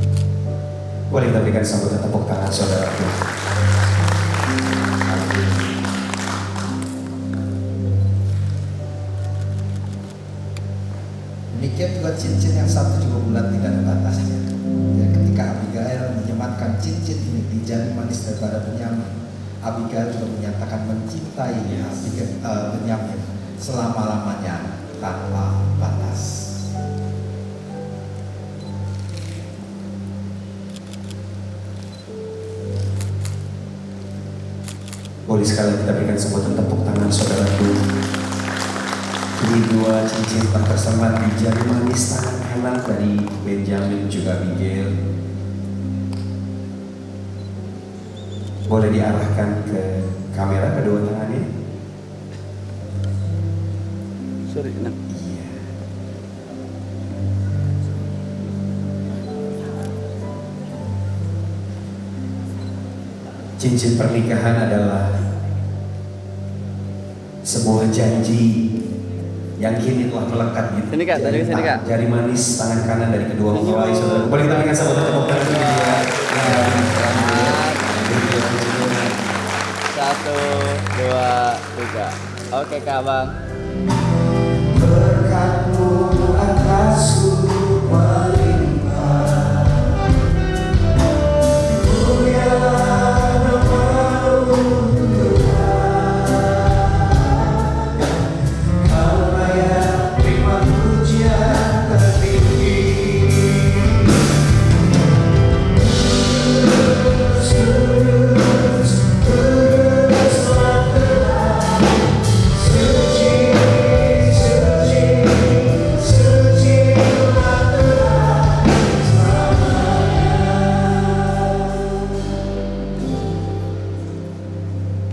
Boleh kita berikan sambutan tepuk tangan saudara. Demikian juga cincin yang satu juga bulat tidak ada batasnya. Dan ketika Abigail menyematkan cincin ini di jari manis daripada Benyamin, Abigail juga menyatakan mencintai Benyamin selama-lamanya tanpa batas. Boleh sekali kita berikan sambutan tepuk tangan saudaraku. Ini dua cincin tersemat di jari manis tangan kanan dari Benjamin juga Abigail. Boleh diarahkan ke kamera kedua tangannya. Sorry, nak. Iya. Cincin pernikahan adalah sebuah janji yang kini telah melekat di Sini, Kak. Tadi sini, Kak. jari manis tangan kanan dari kedua mempelai saudara. Boleh kita berikan sambutan tepuk tangan dulu ya. 1, 2, 3. Oke Kak Bang. Berkatmu atasku melimpah, mulia namamu Tuhan. Kau layak terima pujian tertinggi.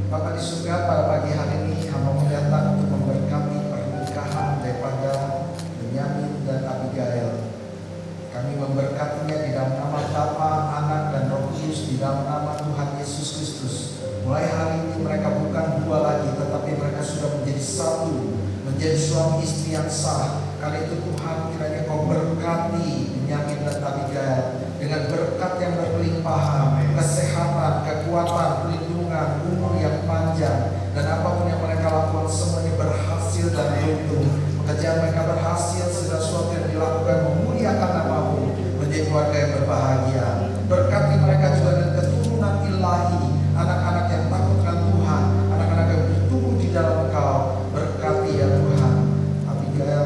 Bapak di surga, pada pagi hari ini hamba mau datang untuk memberkati pernikahan daripada Benyamin dan Abigail. Kami memberkatinya di dalam nama Bapa, Anak, dan Roh Kudus, di dalam nama Tuhan Yesus Kristus. Mulai hari ini mereka bukan dua lagi, tetapi mereka sudah menjadi satu, menjadi suami istri yang sah. Kali itu Tuhan, kiranya Kau berkati Benyamin dan Abigail dengan berkat yang berlimpahan, kesehatan, kekuatan, perlindungan, umur yang panjang, dan apapun yang mereka lakukan semuanya berhasil dan beruntung. Pekerjaan mereka berhasil, segala sesuatu yang dilakukan memuliakan nama-Mu, menjadi keluarga yang berbahagia. Berkati mereka juga dengan keturunan ilahi, anak-anak yang takut akan Tuhan, anak-anak yang bertumbuh di dalam Engkau. Berkati ya Tuhan Abigail,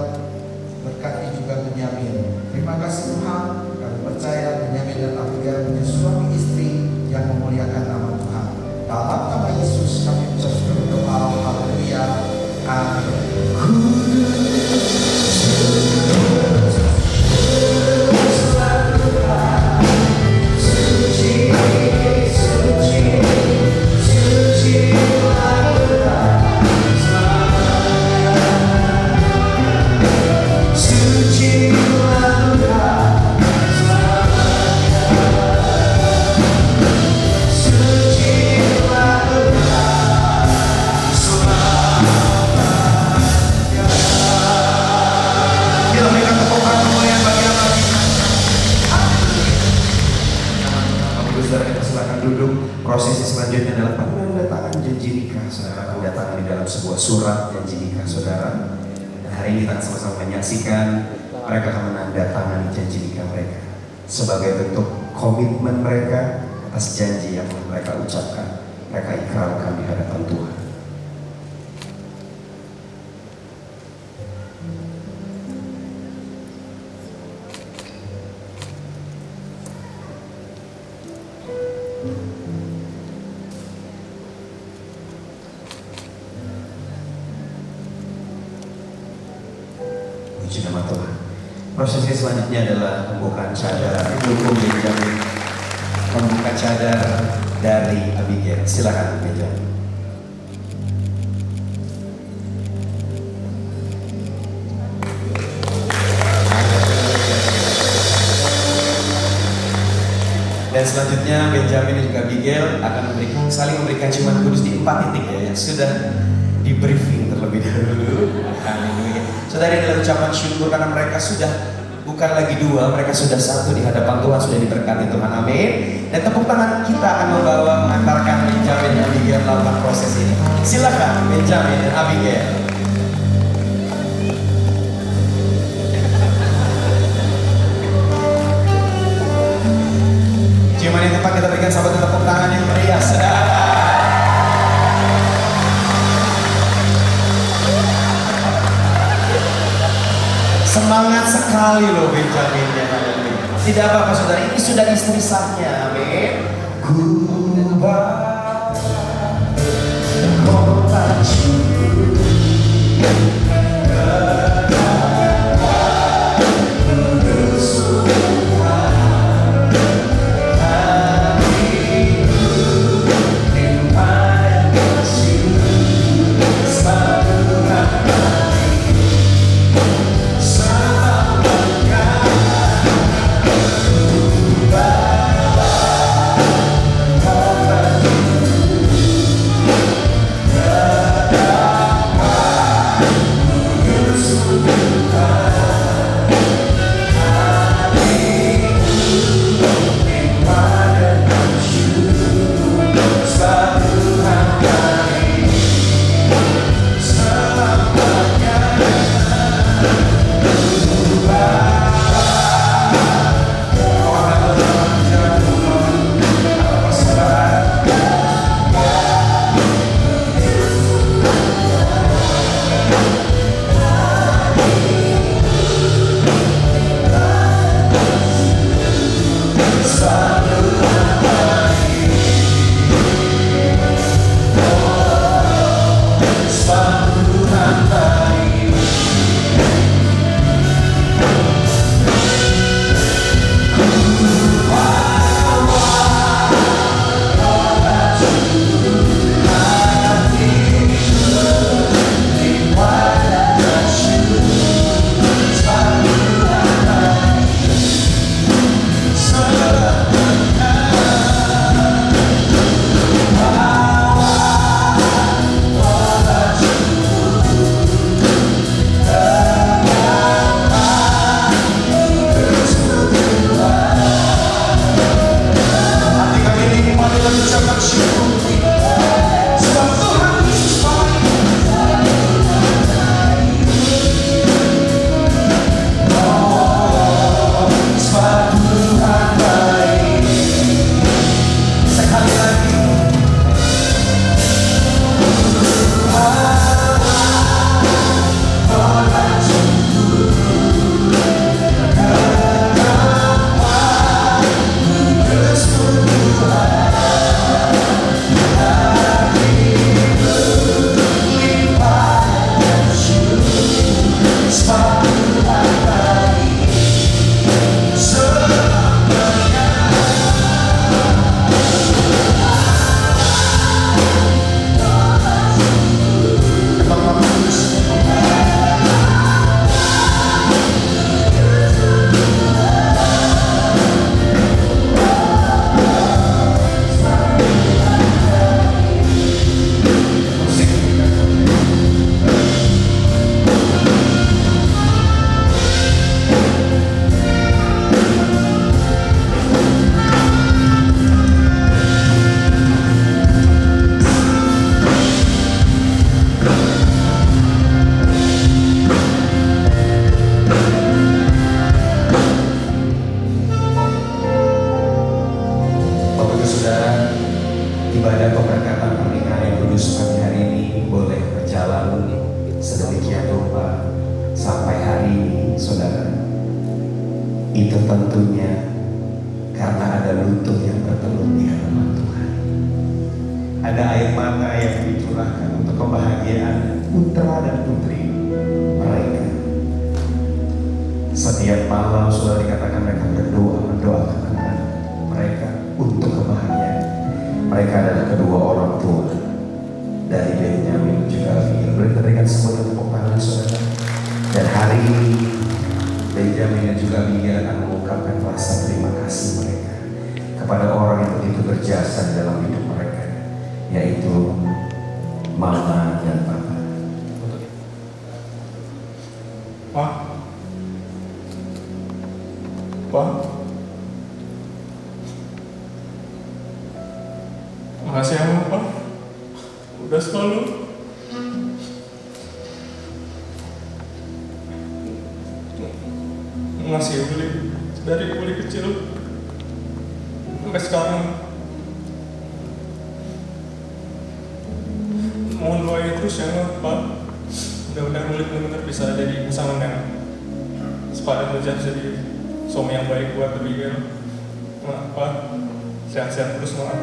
berkati juga Benyamin. Terima kasih Tuhan, kami percaya Benyamin dan Abigail menjadi suami istri yang memuliakan nama Tuhan. Dalam nama Yesus kami ucapkan doa, haleluya, amin. Prosesi selanjutnya adalah penandatangan janji nikah. Saudara akan datang di dalam sebuah surat janji nikah saudara. Dan hari ini kita sama-sama menyaksikan mereka akan menandatangani janji nikah mereka sebagai bentuk komitmen mereka atas janji yang mereka ucapkan, mereka ikrarkan di hadapan Tuhan. Puji nama Tuhan. Prosesi selanjutnya adalah pembukaan cadar. Dukung Benjamin membuka cadar dari Abigail. Silakan Benjamin. Dan selanjutnya Benjamin dan juga Abigail akan saling memberikan ciuman kudus di 4 titik ya, yang sudah di briefing terlebih terlebih dahulu. Haleluya. Saudara, adalah ucapan syukur karena mereka sudah bukan lagi dua, mereka sudah satu di hadapan Tuhan, sudah diberkati Tuhan. Amin. Dan tepuk tangan kita akan membawa mengantarkan Benjamin dan Abigail melakukan proses ini. Silakan Benjamin dan Abigail. Ciuman yang tepat kita berikan sahabat tepuk tangan yang meriah, saudara. Semangat sekali loh Benjaminnya. Tidak apa-apa saudara, ini sudah istri sahnya. Amin. ibadah pemberkatan pernikahan yang kudus pagi hari ini boleh berjalan sedemikian rupa sampai hari ini, saudara. Itu tentunya karena ada lutut yang bertelur di hadapan Tuhan. Ada air mata yang dicurahkan untuk kebahagiaan putra dan putri mereka. Setiap malam saudara dikatakan mereka berdoa, mendoakan anak mereka untuk kebahagiaan. Mereka adalah kedua orang tua dari Benjamin juga Abigail. Boleh berikan semua tepuk tangan saudara. Dan hari ini Benjamin dan juga Abigail akan mengungkapkan rasa terima kasih mereka kepada orang yang begitu berjasa dalam hidup mereka, yaitu Mama dan Papa. Untuk Pak. Pak. Makasih ya, Pak. Udah selalu ngasih Uli dari Uli kecil sampai sekarang. Mohon doain terus ya, Pak. Mudah-mudahan Uli benar-benar bisa jadi pasangan yang sepadan aja, jadi suami yang baik buat Abigail. Pak, sehat-sehat terus, Pak.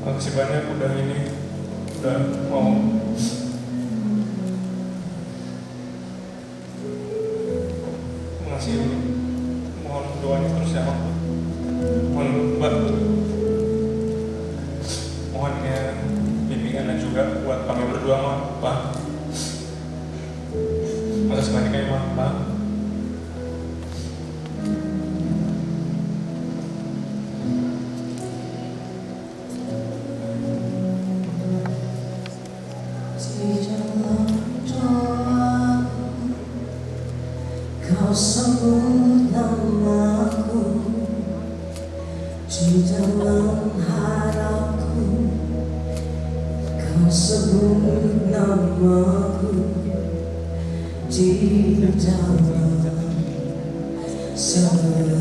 Makasih banyak udah mau ngasih. Mohon doanya terus ya, Pak. Mohon, Pak. Mohon ya bimbingannya juga buat kami berdua, Pak. Makasih banyak ya, Pak. Kau sebut namaku di dalam harapku. Kau sebut namaku di dalam segala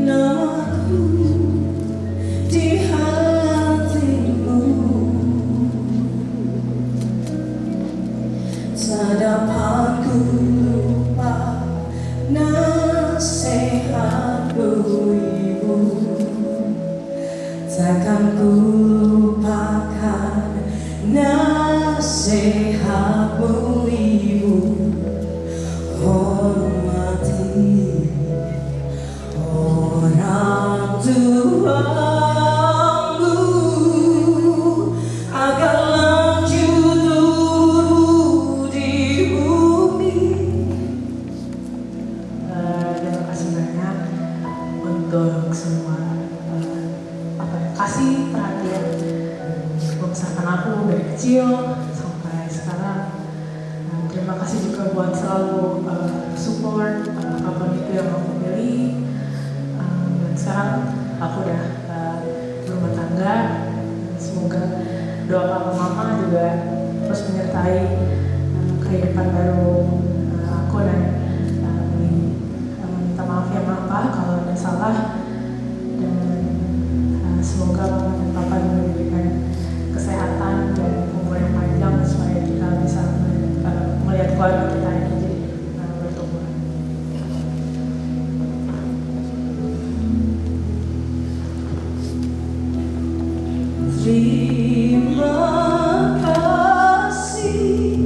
namaku di hatimu. Tak dapat ku lupa nasihatmu, Ibu. Takkan ku lupakan nasihatmu, Ibu. Hormati orang tuamu agar lanjut tumbuh di bumi. Terima kasih banyak untuk semua kasih perhatian membesarkan aku dari kecil sampai sekarang. Terima kasih juga buat selalu support apapun itu yang aku pilih. Dan sekarang aku udah berumah tangga. Semoga doa papa mama juga terus menyertai kehidupan baru aku, dan minta maaf ya Papa kalau ada salah, dan semoga mama dan papa juga diberikan kesehatan dan umur yang panjang supaya kita bisa melihat keluarga kita ini jadi bertumbuh. Terima kasih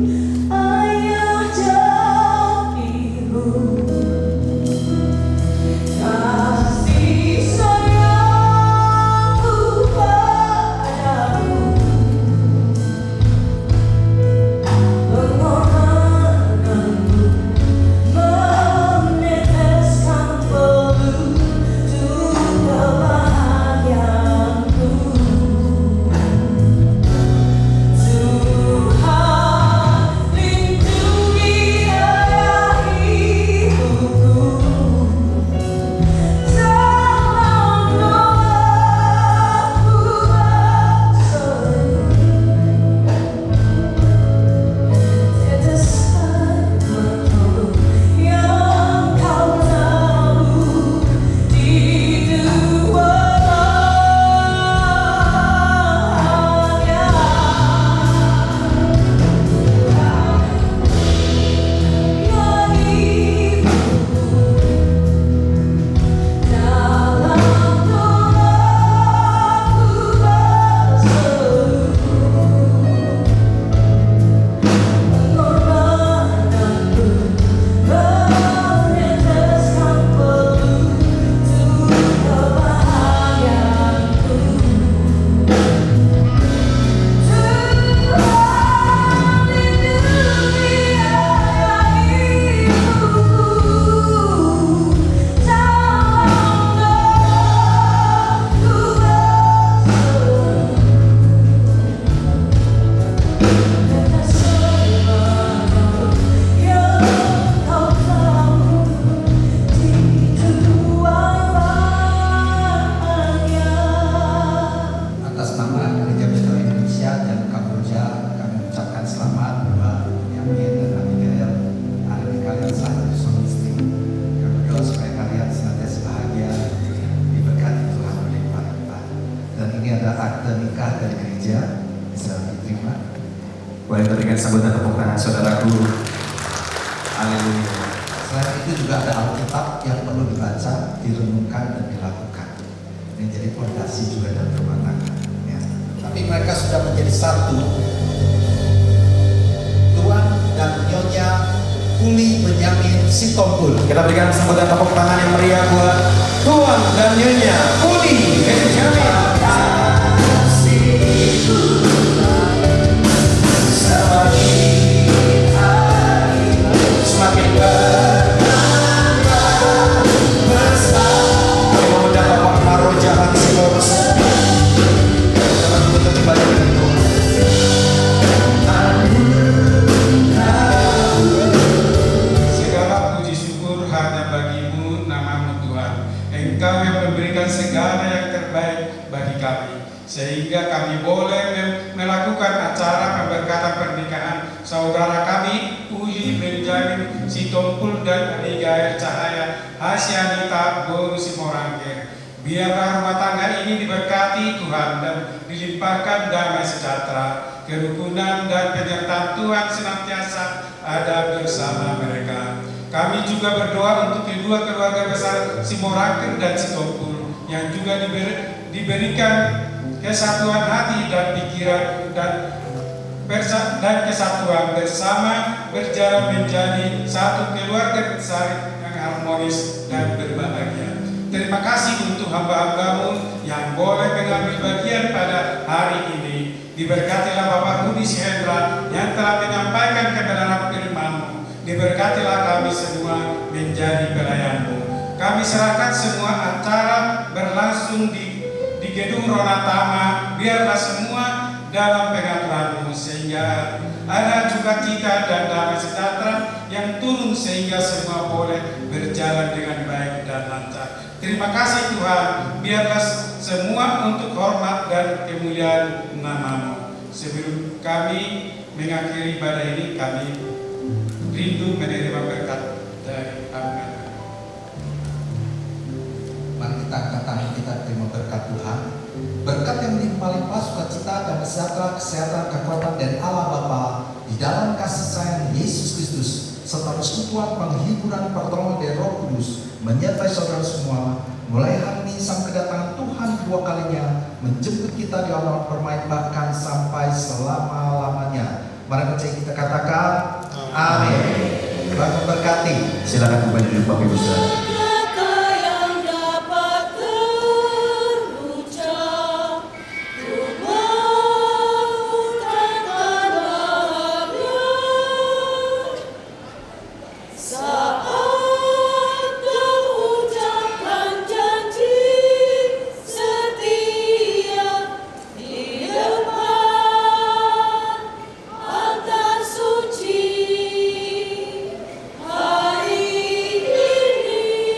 Ayah Boleh berikan sambutan tepuk tangan saudaraku. Haleluya. Selain itu juga ada Alkitab yang perlu dibaca, direnungkan dan dilakukan. Ini jadi fondasi juga dalam rumah tangga. Ya. Tapi mereka sudah menjadi satu. Tuan dan Nyonya Uli Benyamin Sitompul. Kita berikan sambutan tepuk tangan yang meriah buat Tuan dan Nyonya Uli Benyamin. Semakin segala puji syukur hanya bagimu, namamu Tuhan. Engkau yang memberikan segala yang terbaik bagi kami, sehingga kami boleh melakukan acara pemberkatan pernikahan saudara kami Uli Benyamin Sitompul dan Abigail Cahaya Hasyanita Boru Simorangkir. Biarlah rumah tangga ini diberkati Tuhan dan dilimpahkan damai sejahtera, kerukunan dan penyertaan Tuhan senantiasa ada bersama mereka. Kami juga berdoa untuk kedua keluarga besar Simorangkir dan Sitompul yang juga diberikan kesatuan hati dan pikiran dan kesatuan bersama berjalan menjadi satu keluarga besar yang harmonis dan berbahagia. Terima kasih untuk hamba-hambamu yang boleh mengambil bagian pada hari ini. Diberkatilah Bapak Rudi Sihendra yang telah menyampaikan kebenaran firman-Mu. Diberkatilah kami semua menjadi pelayan-Mu. Kami serahkan semua acara berlangsung di gedung Ronatama, biarlah semua dalam pengaturan-Mu, sehingga ada juga cita dan damai sejahtera yang turun sehingga semua boleh berjalan dengan baik dan lancar. Terima kasih Tuhan, biarlah semua untuk hormat dan kemuliaan nama-Mu. Sebelum kami mengakhiri ibadah ini, kami rindu menerima berkat dari Tuhan. Mari kita angkat tangan kita terima berkat Tuhan. Berkat yang melimpah-limpah sukacita dan sejahtera, kesehatan, kekuatan dan Allah Bapa di dalam kasih sayang Yesus Kristus serta persekutuan penghiburan pertolongan dari Roh Kudus menyertai saudara semua. Mulai hari ini sampai kedatangan Tuhan kedua kalinya menjemput kita di alam permain bahkan sampai selama-lamanya. Mari percaya kita katakan amin. Tuhan memberkati. Silakan kembali duduk Bapak Ibu Saudara. Hari ini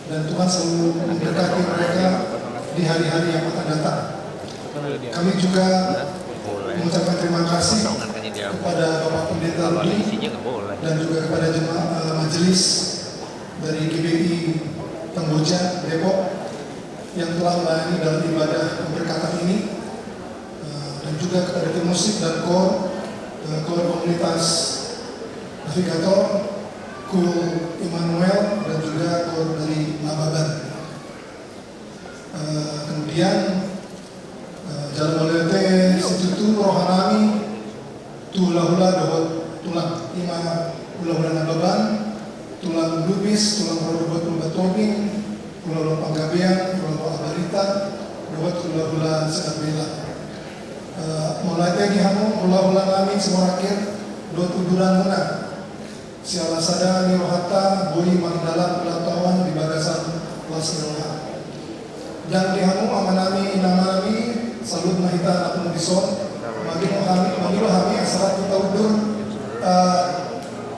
dan Tuhan selalu memberkati mereka di hari-hari yang akan datang. Kami juga mengucapkan terima kasih kepada Bapak Pendeta Rudi dan juga kepada jemaah majelis dari GBI Kamboja Depok yang telah melayani dalam ibadah pemberkatan ini, dan juga kepada tim musik dan kor komunitas navigator, kul Immanuel, dan juga kor dari Lababan. Kemudian jalan oleh Institutu Rohanami Tuhula-hula dohot tulang ima hula-hula Lababan, tulang lubis, tulang rodobot lomba tobing, hula-hula Panggabean, hula-hula Abarita, dohot hula-hula Sekabela. Mulai tadi hamu hula-hula nami semorakir dot uduran menang. Siala sada ni rohata boli mangdalam pelatawan di bagasan Lasroha. Dan di hamu amanami inamami salut mahita apun bison. Magilo kami asarat kita udur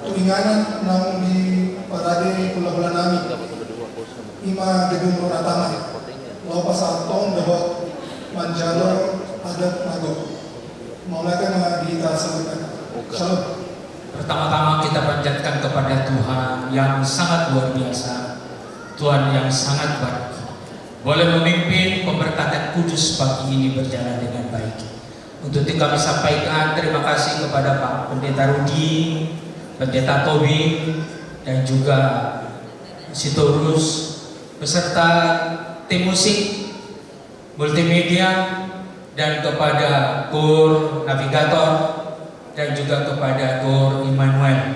tuinganan namun di parade hula-hula nami. Ima gedung Ronatama. Lau pasatong dahot manjalo adat nago. Mulai kan kita sebutkan. Shalom. Pertama-tama kita panjatkan kepada Tuhan yang sangat luar biasa, Tuhan yang sangat baik, boleh memimpin pemberkatan kudus pagi ini berjalan dengan baik. Untuk itu kami sampaikan terima kasih kepada Pak Pendeta Rudi, Pendeta Tobing, dan juga Sitorus, beserta tim musik, multimedia, dan kepada kor navigator, dan juga kepada kor Immanuel.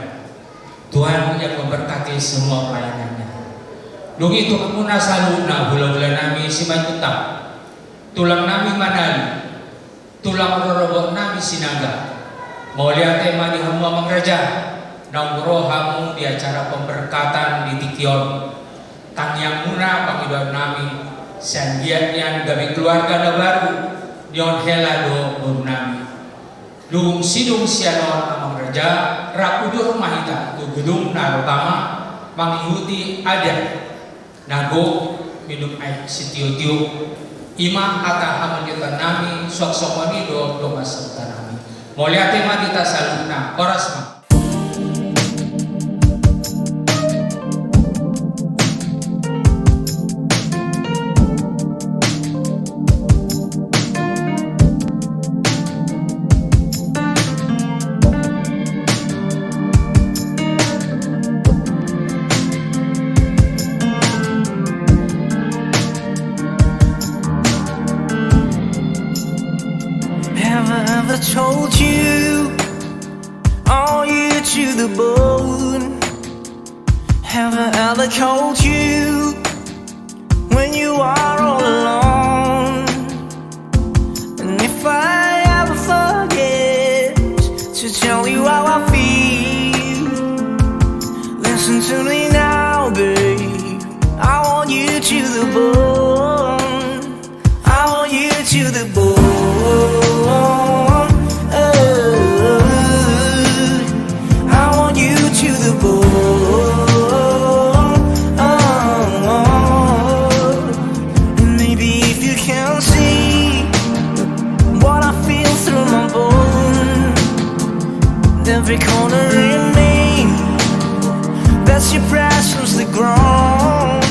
Tuhan yang memberkati semua pelayanannya. Lungi itu muna saluna hula-hula nami simay utang, tulang nami manali, tulang rorobot nami sinaga. Maulia tema di hamwa mengraja, nangro hamu di acara pemberkatan di Tikion. Tangyang muna pangidon nami, sandian gabi keluarga na baru, nyon helado baru nami. Lung sidung sianon amang raja, rakudur mahita ke gedung narotama, mengikuti adat nago minum air sitio-tio ima ata hamanjutan nami sok-sokoni do masautan nami. Mulia tema kita saluna orasma. Told you, are you to the bone? Have I ever called you when you are all alone? And if I ever forget to tell you how I feel, listen to me now, babe. I want you to the bone. I want you to the bone. Every corner in me, that's your presence the ground.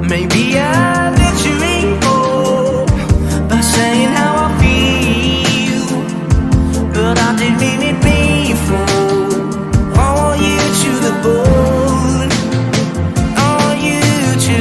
Maybe I let you ego by saying how I feel, but I didn't mean it before. I want you to the bone. I want you to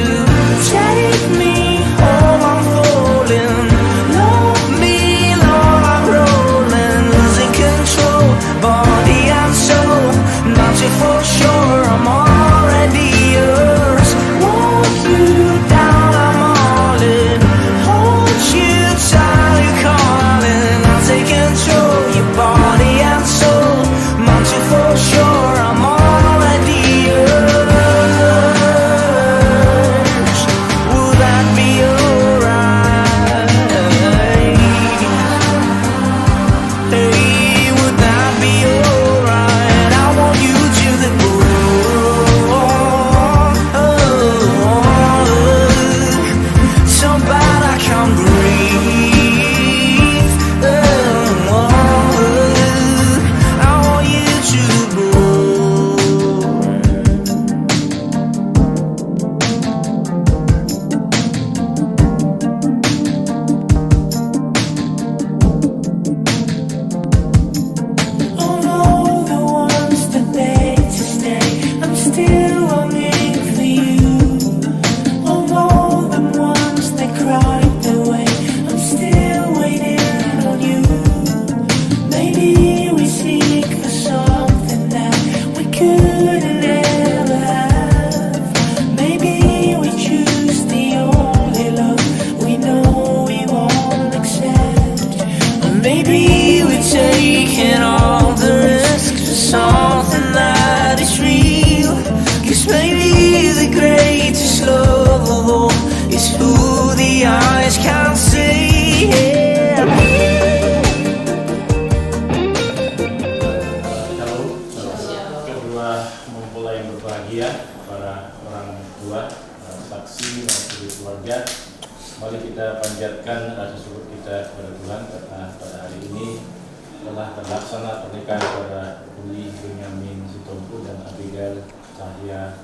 take me home. I'm falling. Love me, Lord, I'm rolling, losing control. Body and soul, not you for sure, I'm already yours. Want you down, I'm all in. Hold you tight, Maybe we're taking all the risk for something that is real. 'Cause maybe the greatest love of all is who the eyes can't see. Kedua mempelai yang berbahagia, para orang tua, saksi dan keluarga, mari kita panjatkan rasa syukur kita kepada Tuhan karena pada hari ini telah terlaksana pernikahan pada Uli Benyamin Sitompul dan Abigail Cahya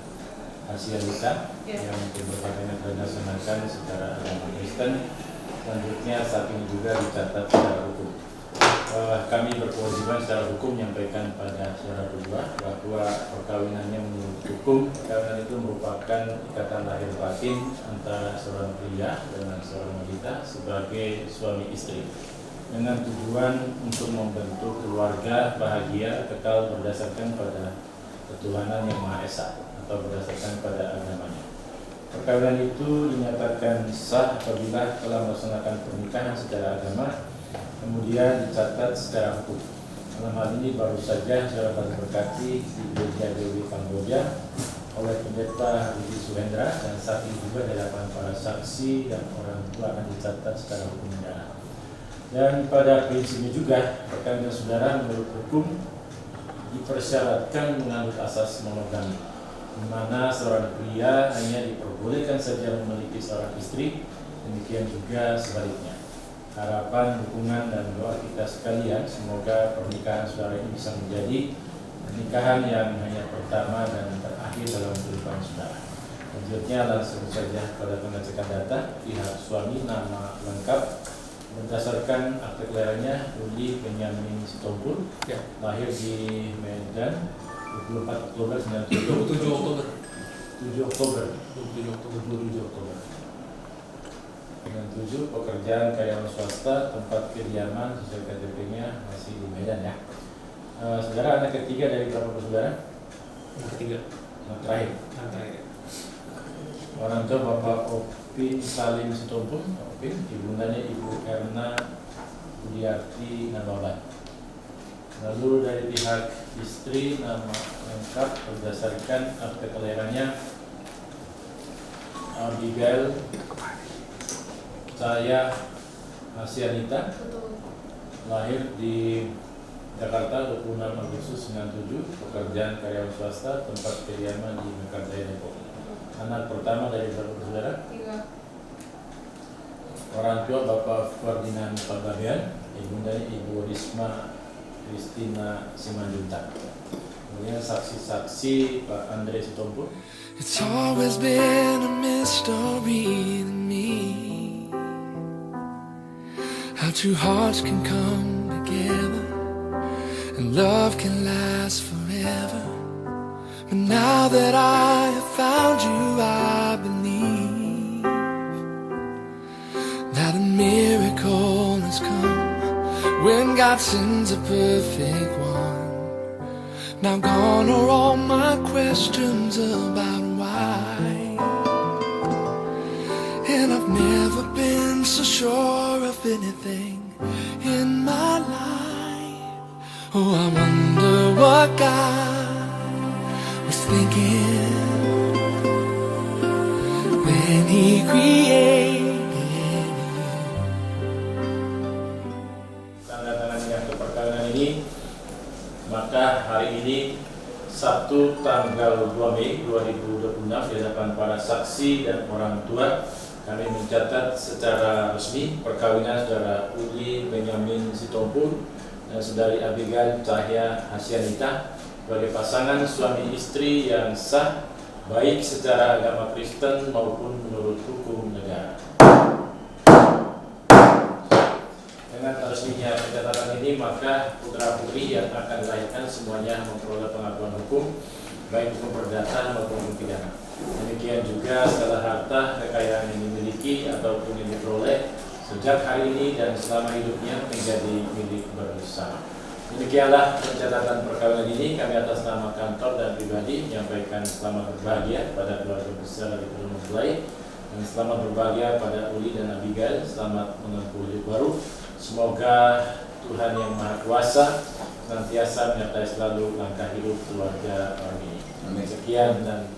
Hasyanita yang berbahagia dilaksanakan secara agama Kristen. Selanjutnya saat ini juga dicatat secara hukum. Kami berkewajiban secara hukum menyampaikan pada saudara berdua bahwa perkawinannya menurut hukum, perkawinan itu merupakan ikatan lahir batin antara seorang pria dengan seorang wanita sebagai suami istri dengan tujuan untuk membentuk keluarga bahagia kekal berdasarkan pada ketuhanan yang Maha Esa atau berdasarkan pada agamanya. Perkawinan itu dinyatakan sah apabila telah melaksanakan pernikahan secara agama, kemudian dicatat secara hukum. Dalam hal ini baru saja saudara berkati di Gereja Dewi Kamboja oleh Pendeta Rudi Suhendra, dan saat ini juga di hadapan para saksi dan orang tua akan dicatat secara hukum negara. Dan pada prinsipnya juga perkawinan saudara menurut hukum dipersyaratkan menganut asas monogami, di mana seorang pria hanya diperbolehkan saja memiliki seorang istri, demikian juga sebaliknya. Harapan, dukungan, dan doa kita sekalian semoga pernikahan saudara ini bisa menjadi pernikahan yang hanya pertama dan terakhir dalam kehidupan saudara. Selanjutnya langsung saja pada pengecekan data pihak suami nama lengkap berdasarkan akte kelahirannya Uli Benyamin Sitompul, lahir di Medan 24 Oktober 27 Oktober 97, pekerjaan karyawan swasta, tempat kediaman sesuai KTP-nya masih di Medan ya. Saudara anak ketiga dari berapa bersaudara? Yang ketiga. Yang terakhir. Orang tua Bapak Opin Salim Sitompul, Opin, ibundanya Ibu Erna Budiarti Nababan. Lalu dari pihak istri nama lengkap berdasarkan akte kelahirannya Abigail Cahya Hasyanita, lahir di Jakarta 26 Agustus 97, pekerjaan karyawan swasta, tempat kediaman di Mekarjaya Depok. Anak pertama dari berapa bersaudara? 3. Orang tua Bapak Ferdinand Panggabean, ibundanya Ibu Risma Kristina Simanjuntak. Kemudian saksi-saksi Pak Andre Sitompul. It's always been a mystery to me how two hearts can come together and love can last forever. But now that I have found you, I believe that a miracle has come when God sends a perfect one. Now gone are all my questions about why, and I've never been so sure of anything in my life. Oh, I wonder what God was thinking when He created you. Tanda tangan yang perkawinan ini, maka hari ini Sabtu tanggal 2 Mei 2026 di hadapan para saksi dan orang tua kami mencatat secara resmi perkawinan saudara Uli Benyamin Sitompul dan saudari Abigail Cahya Hasyanita sebagai pasangan suami istri yang sah baik secara agama Kristen maupun menurut hukum negara. Dengan resminya pencatatan ini, maka putra-putri yang akan dilahirkan semuanya memperoleh pengakuan hukum, baik hukum perdata maupun hukum pidana. Demikian juga segala harta kekayaan yang dimiliki ataupun yang diperoleh sejak hari ini dan selama hidupnya menjadi milik bersama. Demikianlah pencatatan perkawinan ini. Kami atas nama kantor dan pribadi menyampaikan selamat berbahagia pada keluarga besar dari kedua mempelai, dan selamat berbahagia pada Uli dan Abigail. Selamat menempuh hidup baru. Semoga Tuhan yang Maha Kuasa senantiasa menyertai selalu langkah hidup keluarga kami. Sekian dan